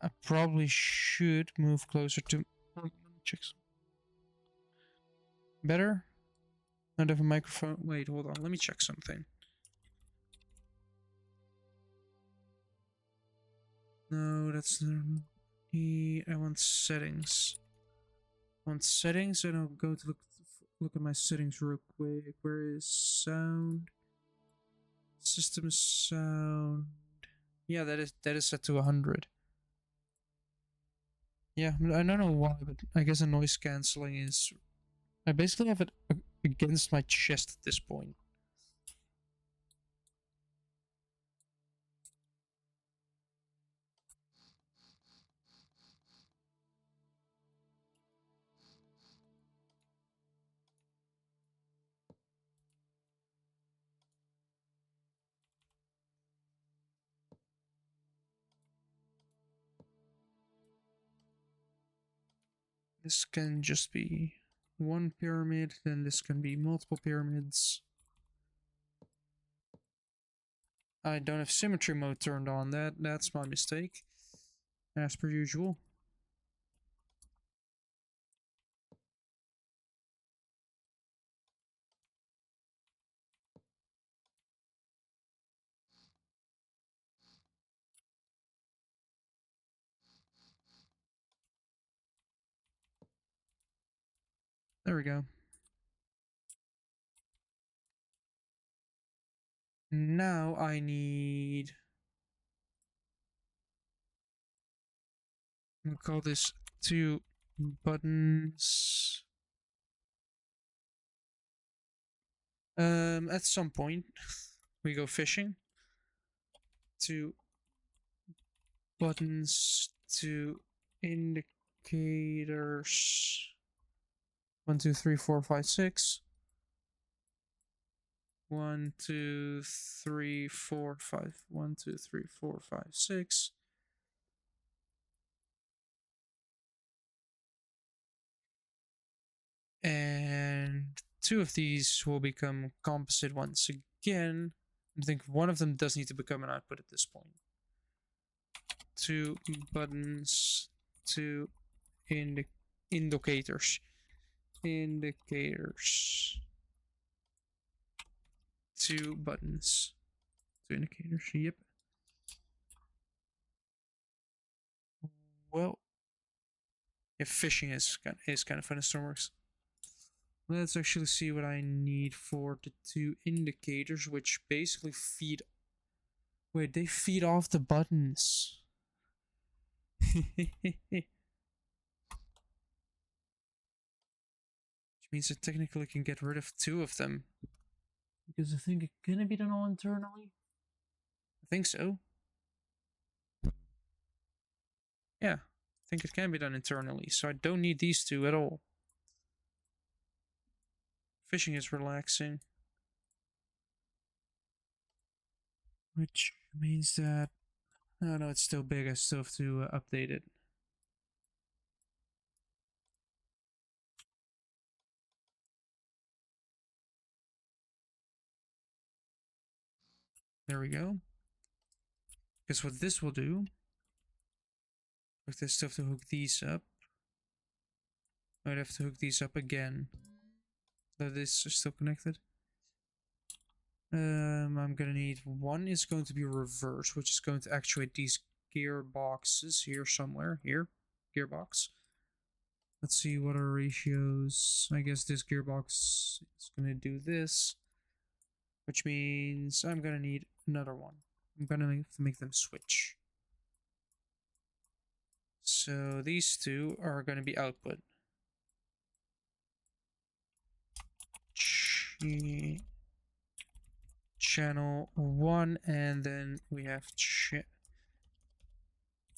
I probably should move closer to... Check. Better? Not have a microphone. Wait, hold on. Let me check something. No, that's not... I want settings. I want settings, and I'll go to look at my settings real quick. Where is sound? System sound. Yeah, that is set to 100. Yeah, I don't know why, but I guess the noise cancelling is... I basically have it against my chest at this point. This can just be one pyramid, then this can be multiple pyramids. I don't have symmetry mode turned on. That's my mistake. As per usual. There we go. Now I need... We'll call this 2 buttons. At some point, we go fishing. 2 buttons, 2 indicators. 1, 2, 3, 4, 5, 6. 1, 2, 3, 4, 5. 1, 2, 3, 4, 5, 6. And 2 of these will become composite once again. I think one of them does need to become an output at this point. 2 buttons, 2 indicators. Indicators. 2 buttons. 2 indicators. Yep. Well, yeah, fishing is kind of fun in Stormworks. Let's actually see what I need for the 2 indicators, which basically feed... Wait, they feed off the buttons. Which means I technically can get rid of 2 of them. Because I think it can be done all internally. I think so. Yeah, I think it can be done internally, so I don't need these 2 at all. Fishing is relaxing. Which means that... Oh no, it's still big. I still have to update it. There we go. Because what this will do... With this stuff to hook these up. I'd have to hook these up again. Though this is still connected. I'm gonna need... One is going to be reverse, which is going to actuate these gearboxes here somewhere. Here. Gearbox. Let's see what are ratios. I guess this gearbox is gonna do this. Which means I'm gonna need another one. I'm gonna have to make them switch. So these 2 are gonna be output. channel 1, and then we have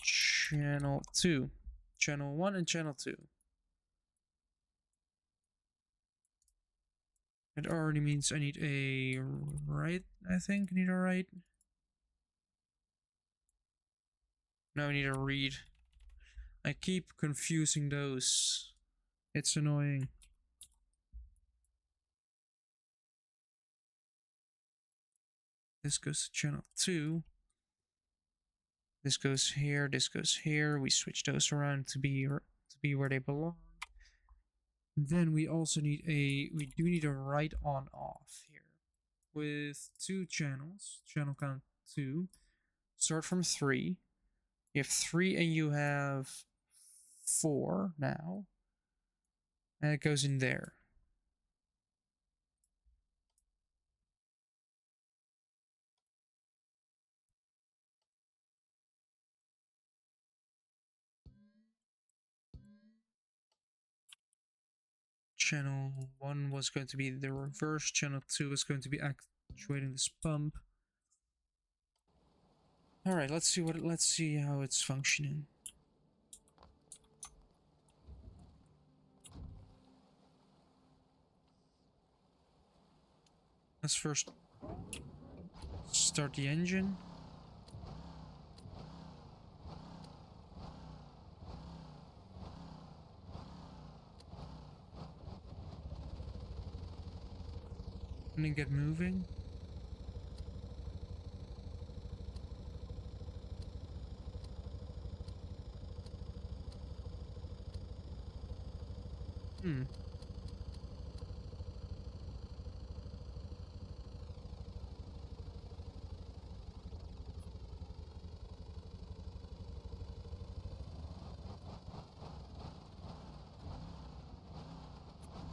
channel 2. Channel 1 and channel 2. It already means I need a right, I think. I need a right. No, I need a read. I keep confusing those. It's annoying. This goes to channel 2. This goes here, this goes here. We switch those around to be where they belong. Then we also need we do need a right on off here. With 2 channels, channel count 2. Start from 3. You have 3 and you have 4 now. And it goes in there. Channel 1 was going to be the reverse, channel 2 was going to be actuating this pump. Alright, let's see how it's functioning. Let's first start the engine. And then get moving.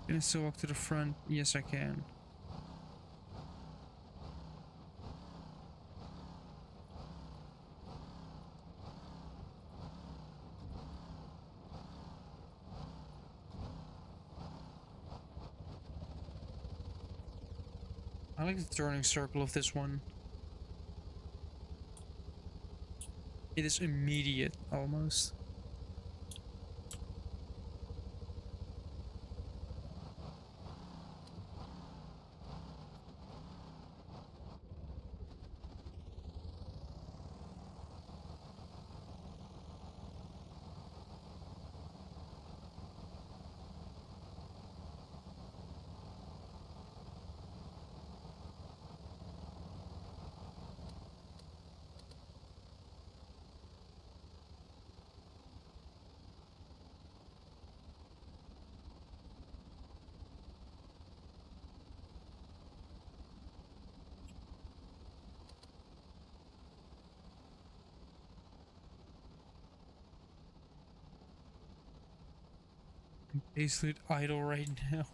Can I still walk to the front? Yes, I can. I like the turning circle of this one. It is immediate, almost. I'm basically idle right now.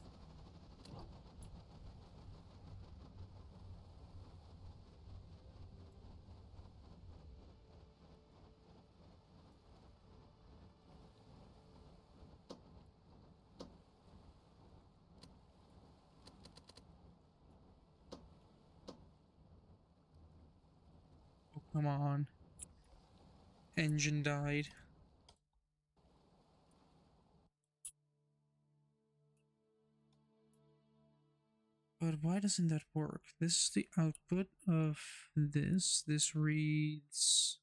Oh, come on. Engine died. But why doesn't that work? This is the output of this. This reads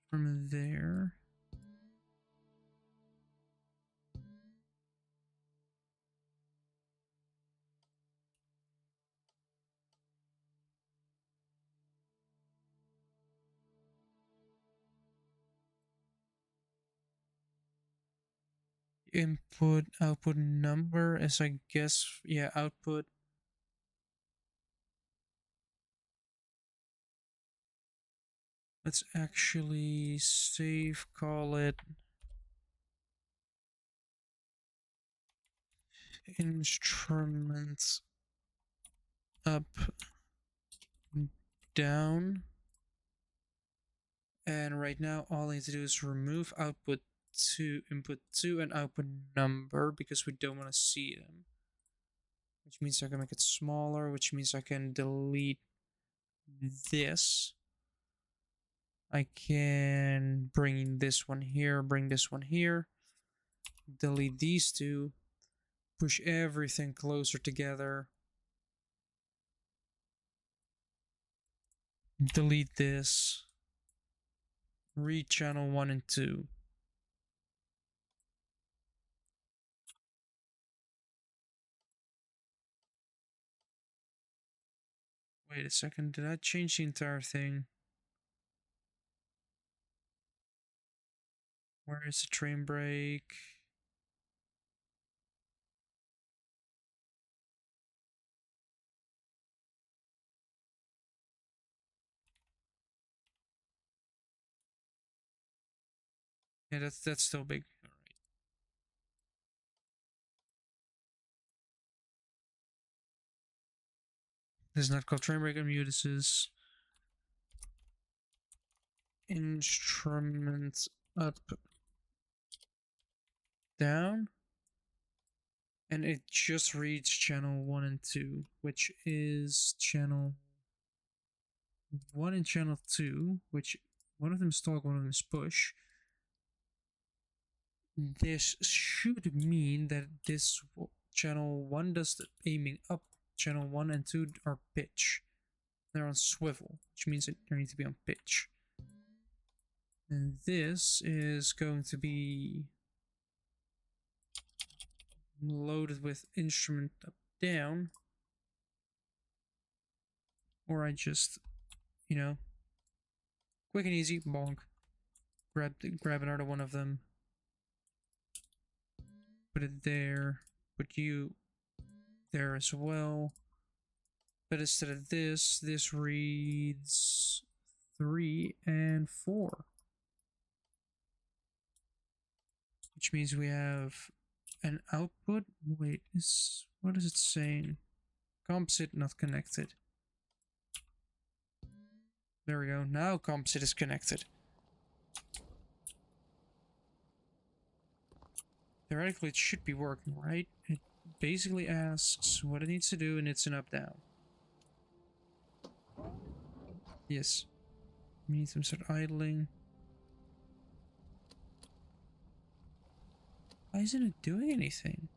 from there. Input output number is, I guess, yeah, output. Let's actually save, call it instruments up, down. And right now all I need to do is remove output 2, input 2 and output number because we don't want to see them. which means I can make it smaller, which means I can delete this. I can bring this one here, bring this one here, delete these two, push everything closer together, delete this, read channel 1 and 2. Wait a second, did I change the entire thing? Where is the train brake? Yeah, that's still big. All right. This is not called train brake MU, this is instrument up, down. And it just reads channel 1 and 2, which is channel 1 and channel 2, which one of them is toggle, one of them is push. This should mean that this channel 1 does the aiming up, channel 1 and 2 are pitch. They're on swivel, which means that they need to be on pitch. And this is going to be loaded with instrument up, down. Or I just, you know, quick and easy, bonk. Grab another one of them. Put it there. Put you there as well. But instead of this, this reads 3 and 4. Which means we have an output. Wait, what is it saying? Composite not connected. There we go. Now composite is connected. Theoretically, it should be working, right? It basically asks what it needs to do, and it's an up-down. Yes. We need to start idling. Why isn't it doing anything?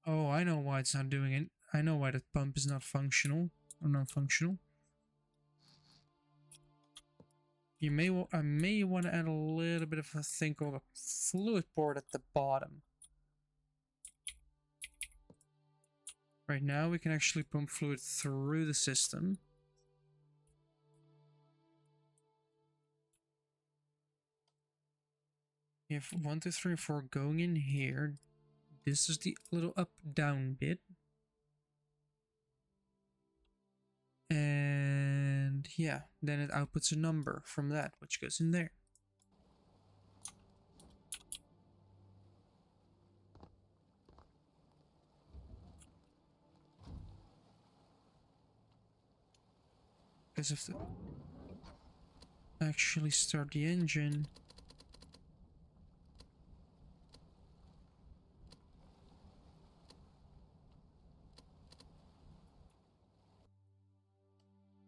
Oh, I know why it's not doing it. I know why that pump is not functional. Or non-functional. I may want to add a little bit of a thing called a fluid port at the bottom. Right now we can actually pump fluid through the system. We have 1, 2, 3, 4 going in here. This is the little up-down bit. And yeah, then it outputs a number from that, which goes in there. Because if the actually start the engine.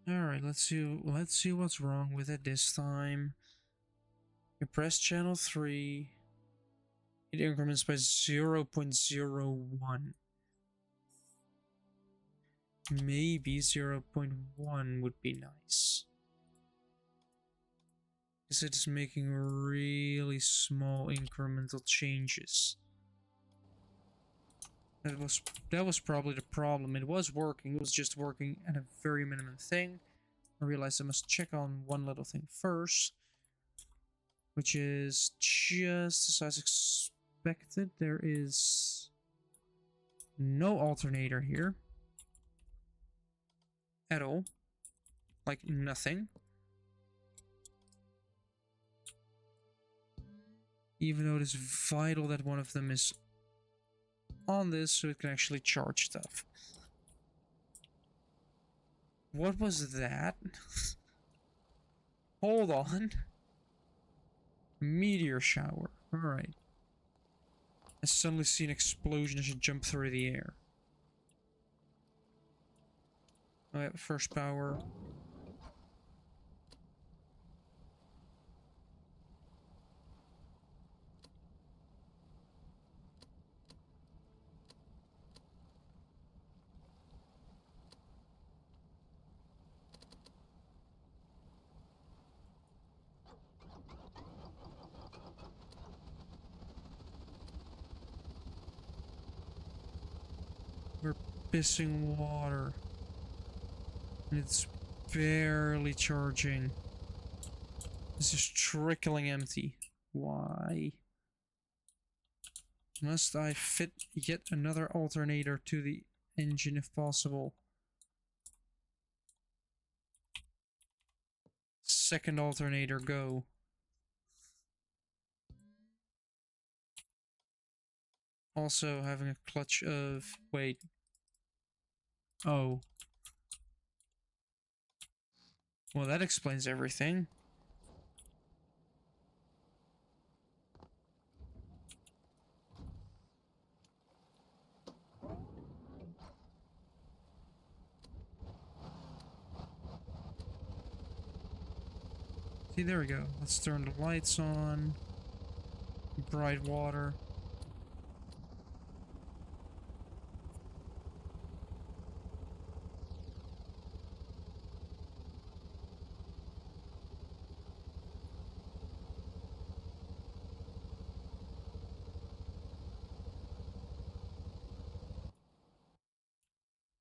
Alright, let's see what's wrong with it this time. You press channel 3. It increments by 0.01. Maybe 0.1 would be nice. Because it is making really small incremental changes. That was probably the problem. It was working, it was just working at a very minimum thing. I realized I must check on one little thing first, which is just as I expected. There is no alternator here at all, like nothing. Even though it is vital that one of them is on this so it can actually charge stuff. What was that? Hold on. Meteor shower. Alright. I suddenly see an explosion as you jump through the air. Alright, first power. We're pissing water. And it's barely charging. This is trickling empty. Why? Must I fit yet another alternator to the engine if possible? Second alternator, go. Also having a clutch of... Wait. Oh. Well, that explains everything. See, there we go. Let's turn the lights on. Bright water.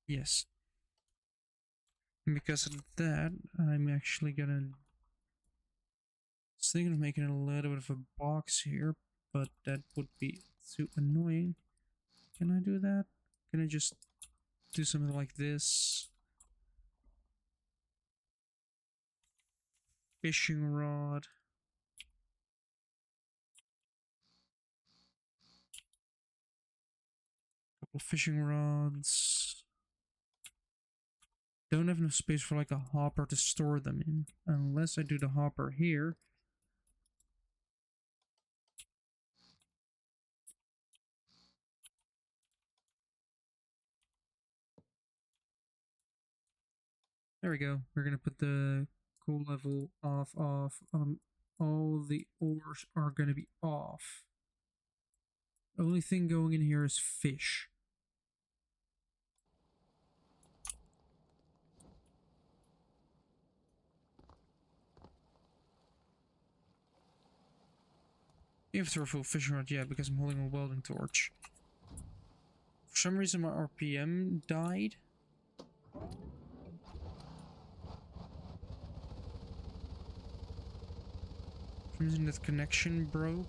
Yes. And because of that, I'm actually gonna... I was thinking of making a little bit of a box here, but that would be too annoying. Can I do that? Can I just do something like this? Fishing rod. Couple fishing rods. Don't have enough space for like a hopper to store them in. Unless I do the hopper here. There we go. We're gonna put the cool level off. All the ores are gonna be off. The only thing going in here is fish. You have to throw a full fishing rod, yeah, because I'm holding a welding torch. For some reason my RPM died. For some reason that connection broke.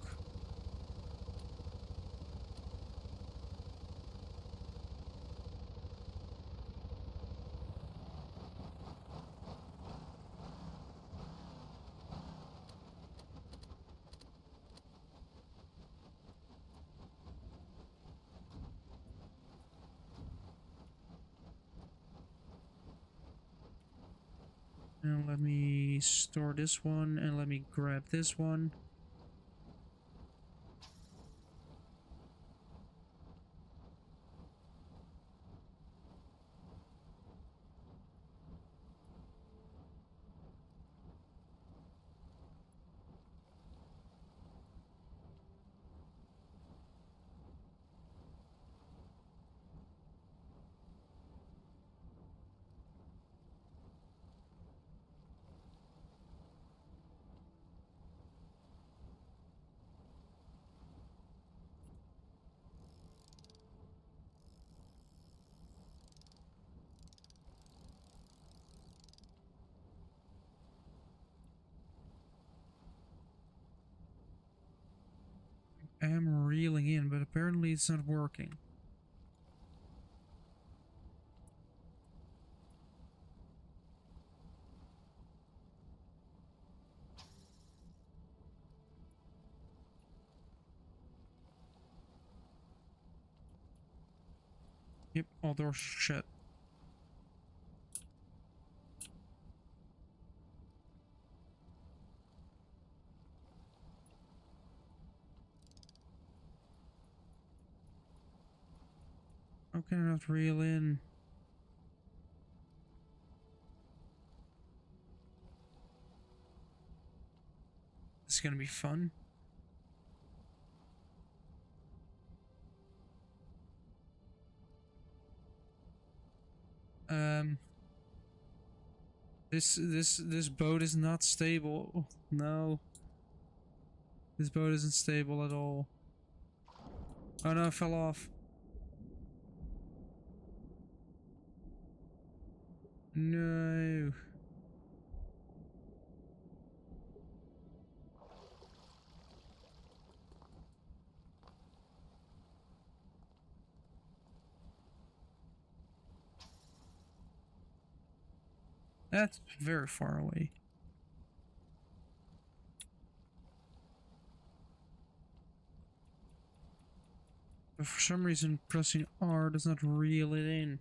Now let me store this one and let me grab this one. I am reeling in, but apparently it's not working. Yep, all doors shut. How can I not reel in? This is gonna be fun. This boat is not stable. No. This boat isn't stable at all. Oh no, I fell off. No. That's very far away. But for some reason, pressing R does not reel it in.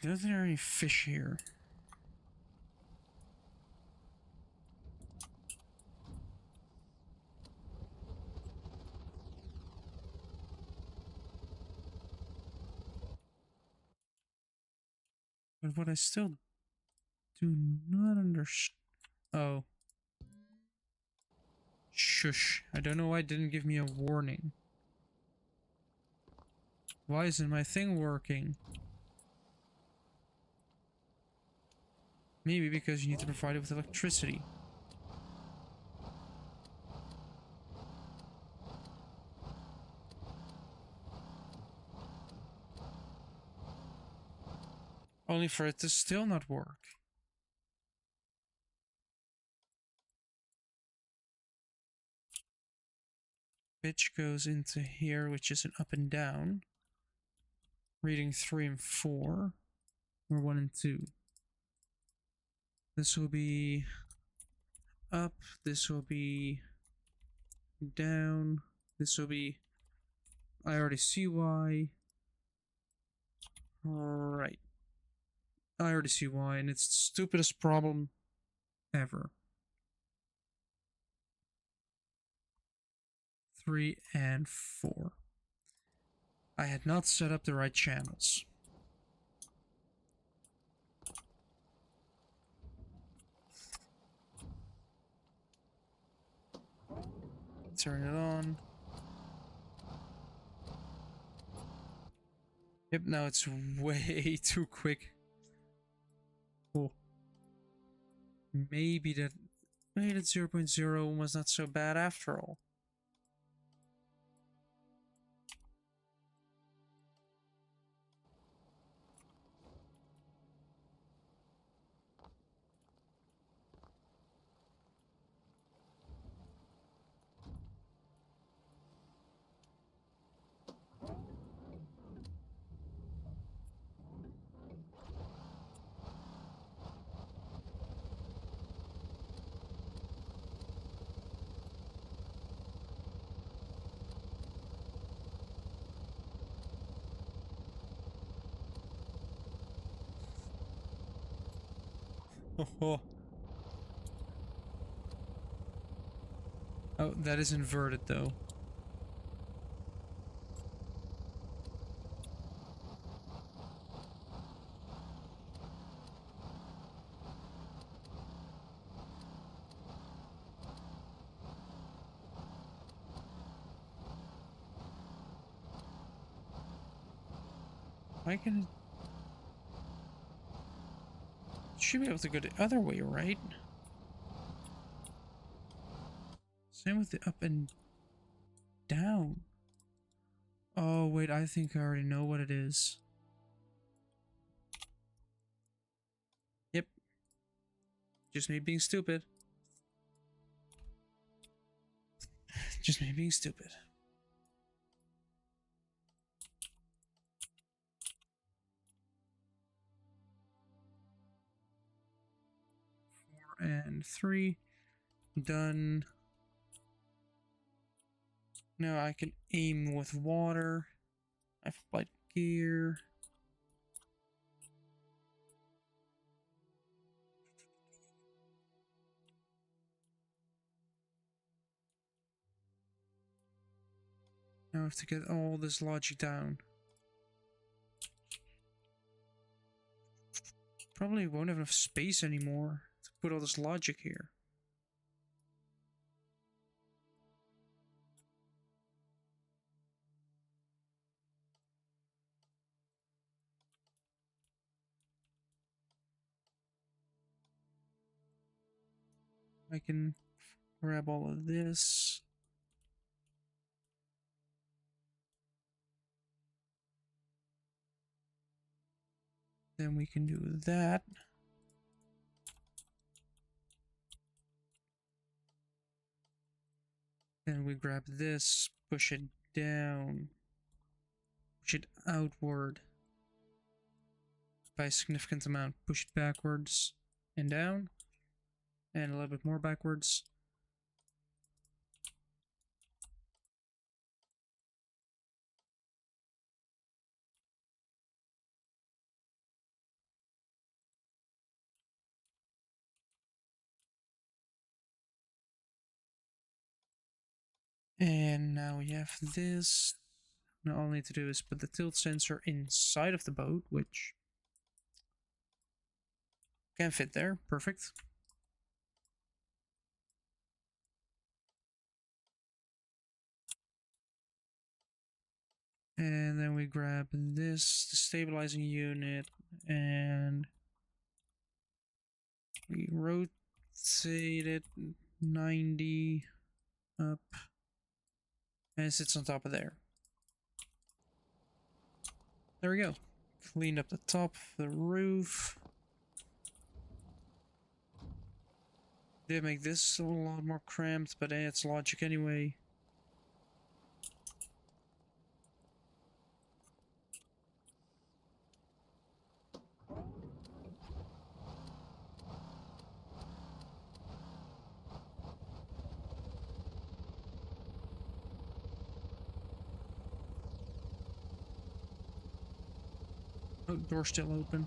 I don't think there are any fish here. But what I still do not understand. Oh. Shush. I don't know why it didn't give me a warning. Why isn't my thing working? Maybe because you need to provide it with electricity. Only for it to still not work. Pitch goes into here, which is an up and down. Reading 3 and 4. Or 1 and 2. This will be up. This will be down. This will be... I already see why. Right. I already see why, and it's the stupidest problem ever. 3 and 4. I had not set up the right channels. Turn it on. Yep, now it's way too quick. Oh. Maybe that 0.0 was not so bad after all. Oh, that is inverted though. Why can it... Should be able to go the other way, right? Same with the up and down. Oh, wait, I think I already know what it is. Yep. Just me being stupid. Just me being stupid. and 3. Done. Now I can aim with water. I've applied gear. Now I have to get all this logic down. Probably won't have enough space anymore to put all this logic here. I can grab all of this. Then we can do that. Then we grab this, push it down, push it outward by a significant amount, push it backwards and down, and a little bit more backwards. And now we have this. Now all I need to do is put the tilt sensor inside of the boat, which can fit there. Perfect. And then we grab this, the stabilizing unit, and we rotate it 90 up, and it sits on top of there. There we go. Cleaned up the top of the roof. Did make this a lot more cramped, but it's logic anyway. Oh, door still open.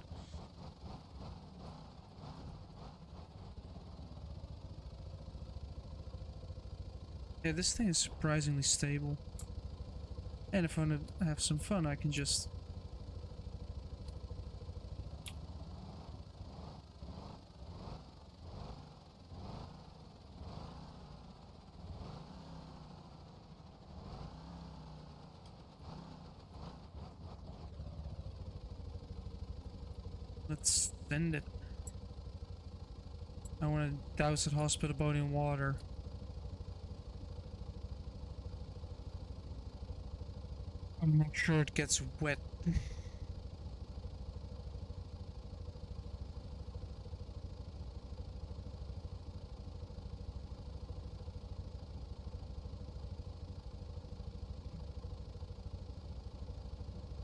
Yeah, this thing is surprisingly stable. And if I want to have some fun, I can just... Let's send it. I want to douse that hospital boat in water. I'll make sure it gets wet.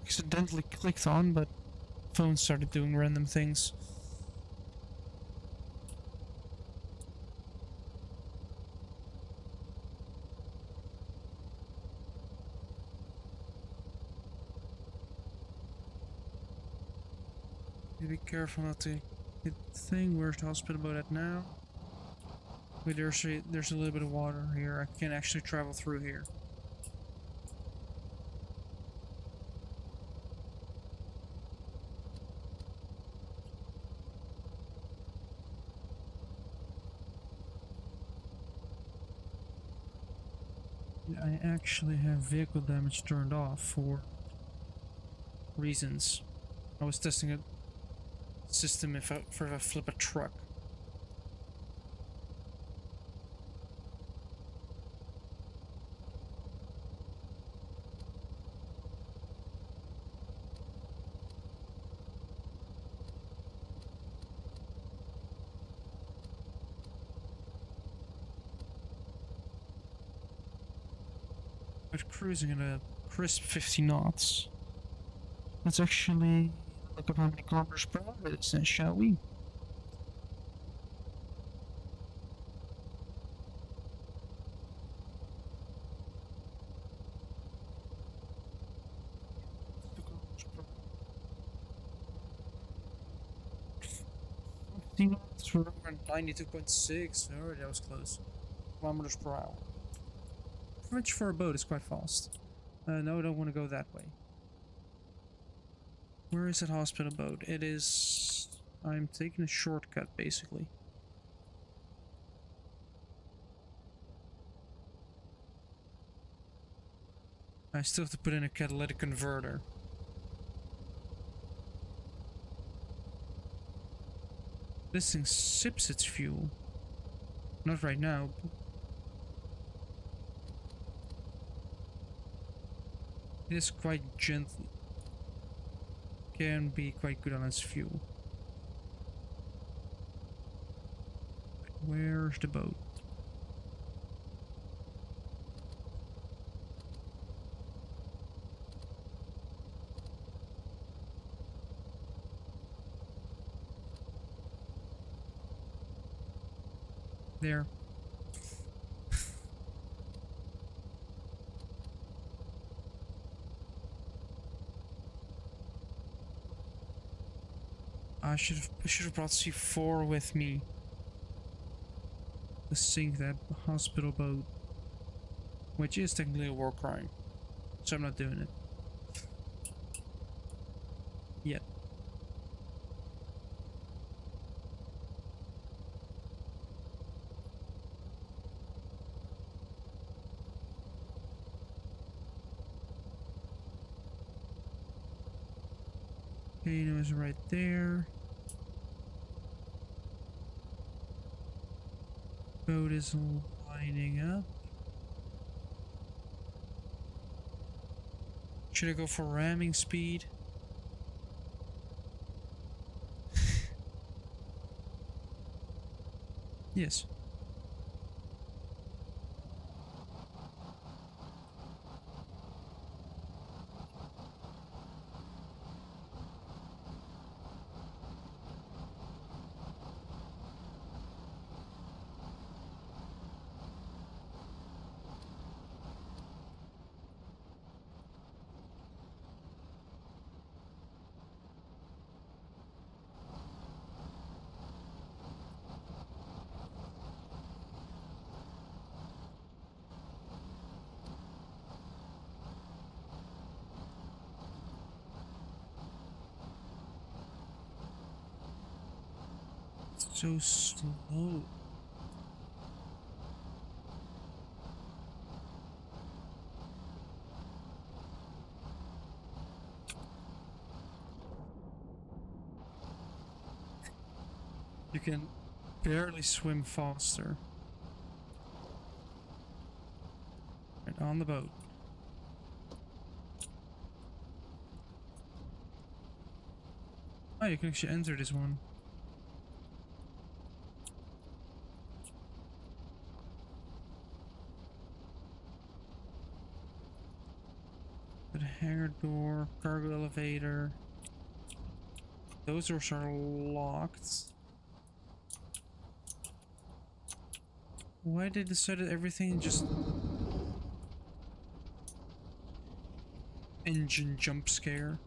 Accidentally clicked on, but phone started doing random things. Be careful not to hit the thing. Where's the hospital boat at now? Wait, there's a little bit of water here. I can actually travel through here. I actually have vehicle damage turned off for reasons. I was testing a system if I flip a truck. But cruising at a crisp 50 knots. Let's actually look up how many kilometers per hour it is, shall we? 92.6. Oh, that was close. Kilometers per hour. Which for a boat is quite fast. No, I don't want to go that way. Where is that hospital boat? It is... I'm taking a shortcut, basically. I still have to put in a catalytic converter. This thing sips its fuel. Not right now. It is quite gentle. Can be quite good on its fuel. Where's the boat? There. I should have brought C4 with me to sink that hospital boat, which is technically a war crime, so I'm not doing it yet. Volcano is right there. Boat is lining up. Should I go for ramming speed? Yes. So slow. You can barely swim faster. Right on the boat. Oh, you can actually enter this one. The hangar door, cargo elevator. Those doors are locked. Why did they decide that everything just... Engine jump scare?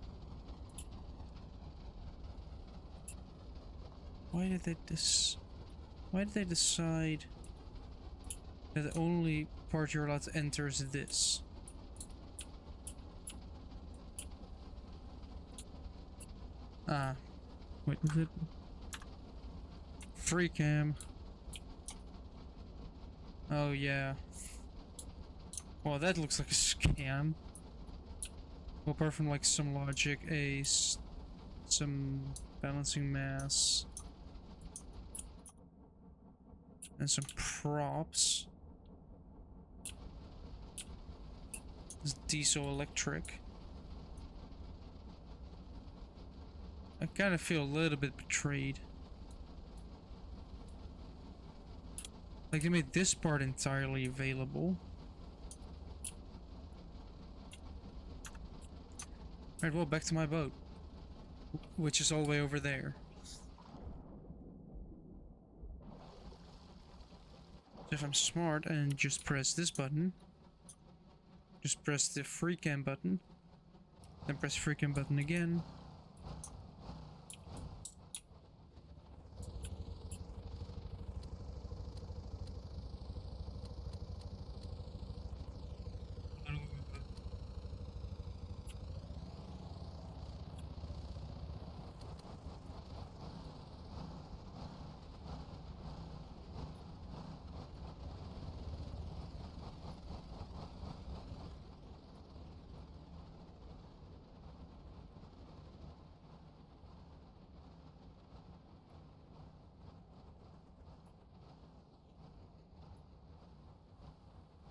Why did they decide that the only part you're allowed to enter is this? Ah, wait, is it free cam? Oh yeah. Well, that looks like a scam. Well, apart from like some logic, some balancing mass, and some props. This diesel electric. I kind of feel a little bit betrayed. Like they made this part entirely available. Alright, well, back to my boat. Which is all the way over there. So if I'm smart and just press this button. Just press the free cam button. Then press free cam button again.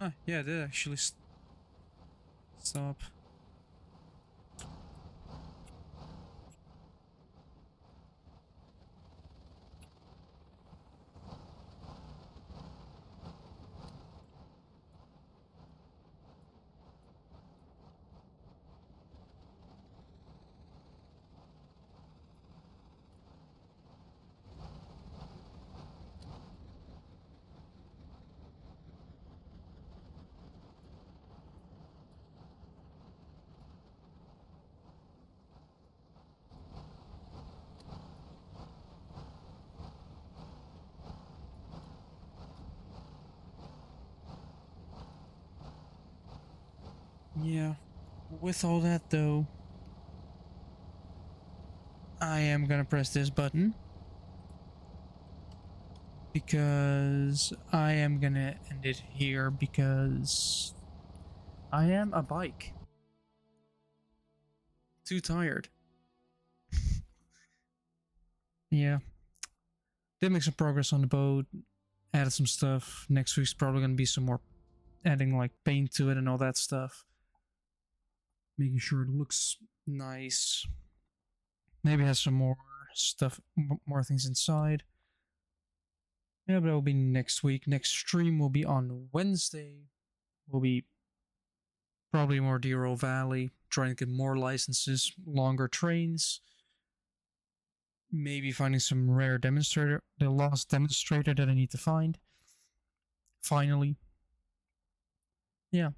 Yeah, it did actually stop. Yeah. With all that though, I am gonna press this button because I am gonna end it here because I am a bike. Too tired. Yeah. Did make some progress on the boat. Added some stuff. Next week's probably gonna be some more adding like paint to it and all that stuff. Making sure it looks nice. Maybe has some more stuff, more things inside. Yeah, but that will be next week. Next stream will be on Wednesday. Will be probably more Dero Valley, trying to get more licenses, longer trains. Maybe finding some rare demonstrator, the lost demonstrator that I need to find. Finally. Yeah.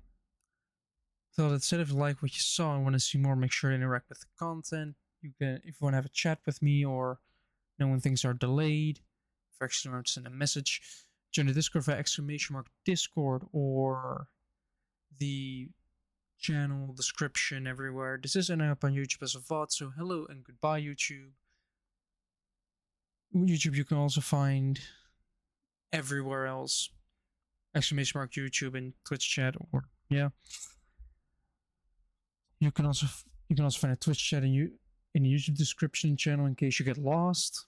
So that said, if you like what you saw and want to see more, make sure to interact with the content. You can, if you want to have a chat with me or know when things are delayed, if you actually want to send a message, join the Discord via !Discord or the channel description everywhere. This is ending up on YouTube as a VOD, so hello and goodbye, YouTube. YouTube you can also find everywhere else. !YouTube and Twitch chat, or yeah. You can also find a Twitch chat in the YouTube description channel in case you get lost.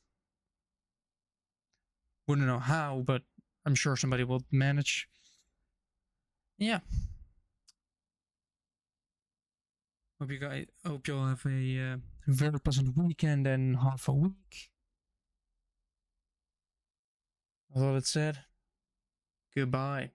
Wouldn't know how, but I'm sure somebody will manage. Yeah. Hope you'll have a very pleasant weekend and half a week. With all that said, goodbye.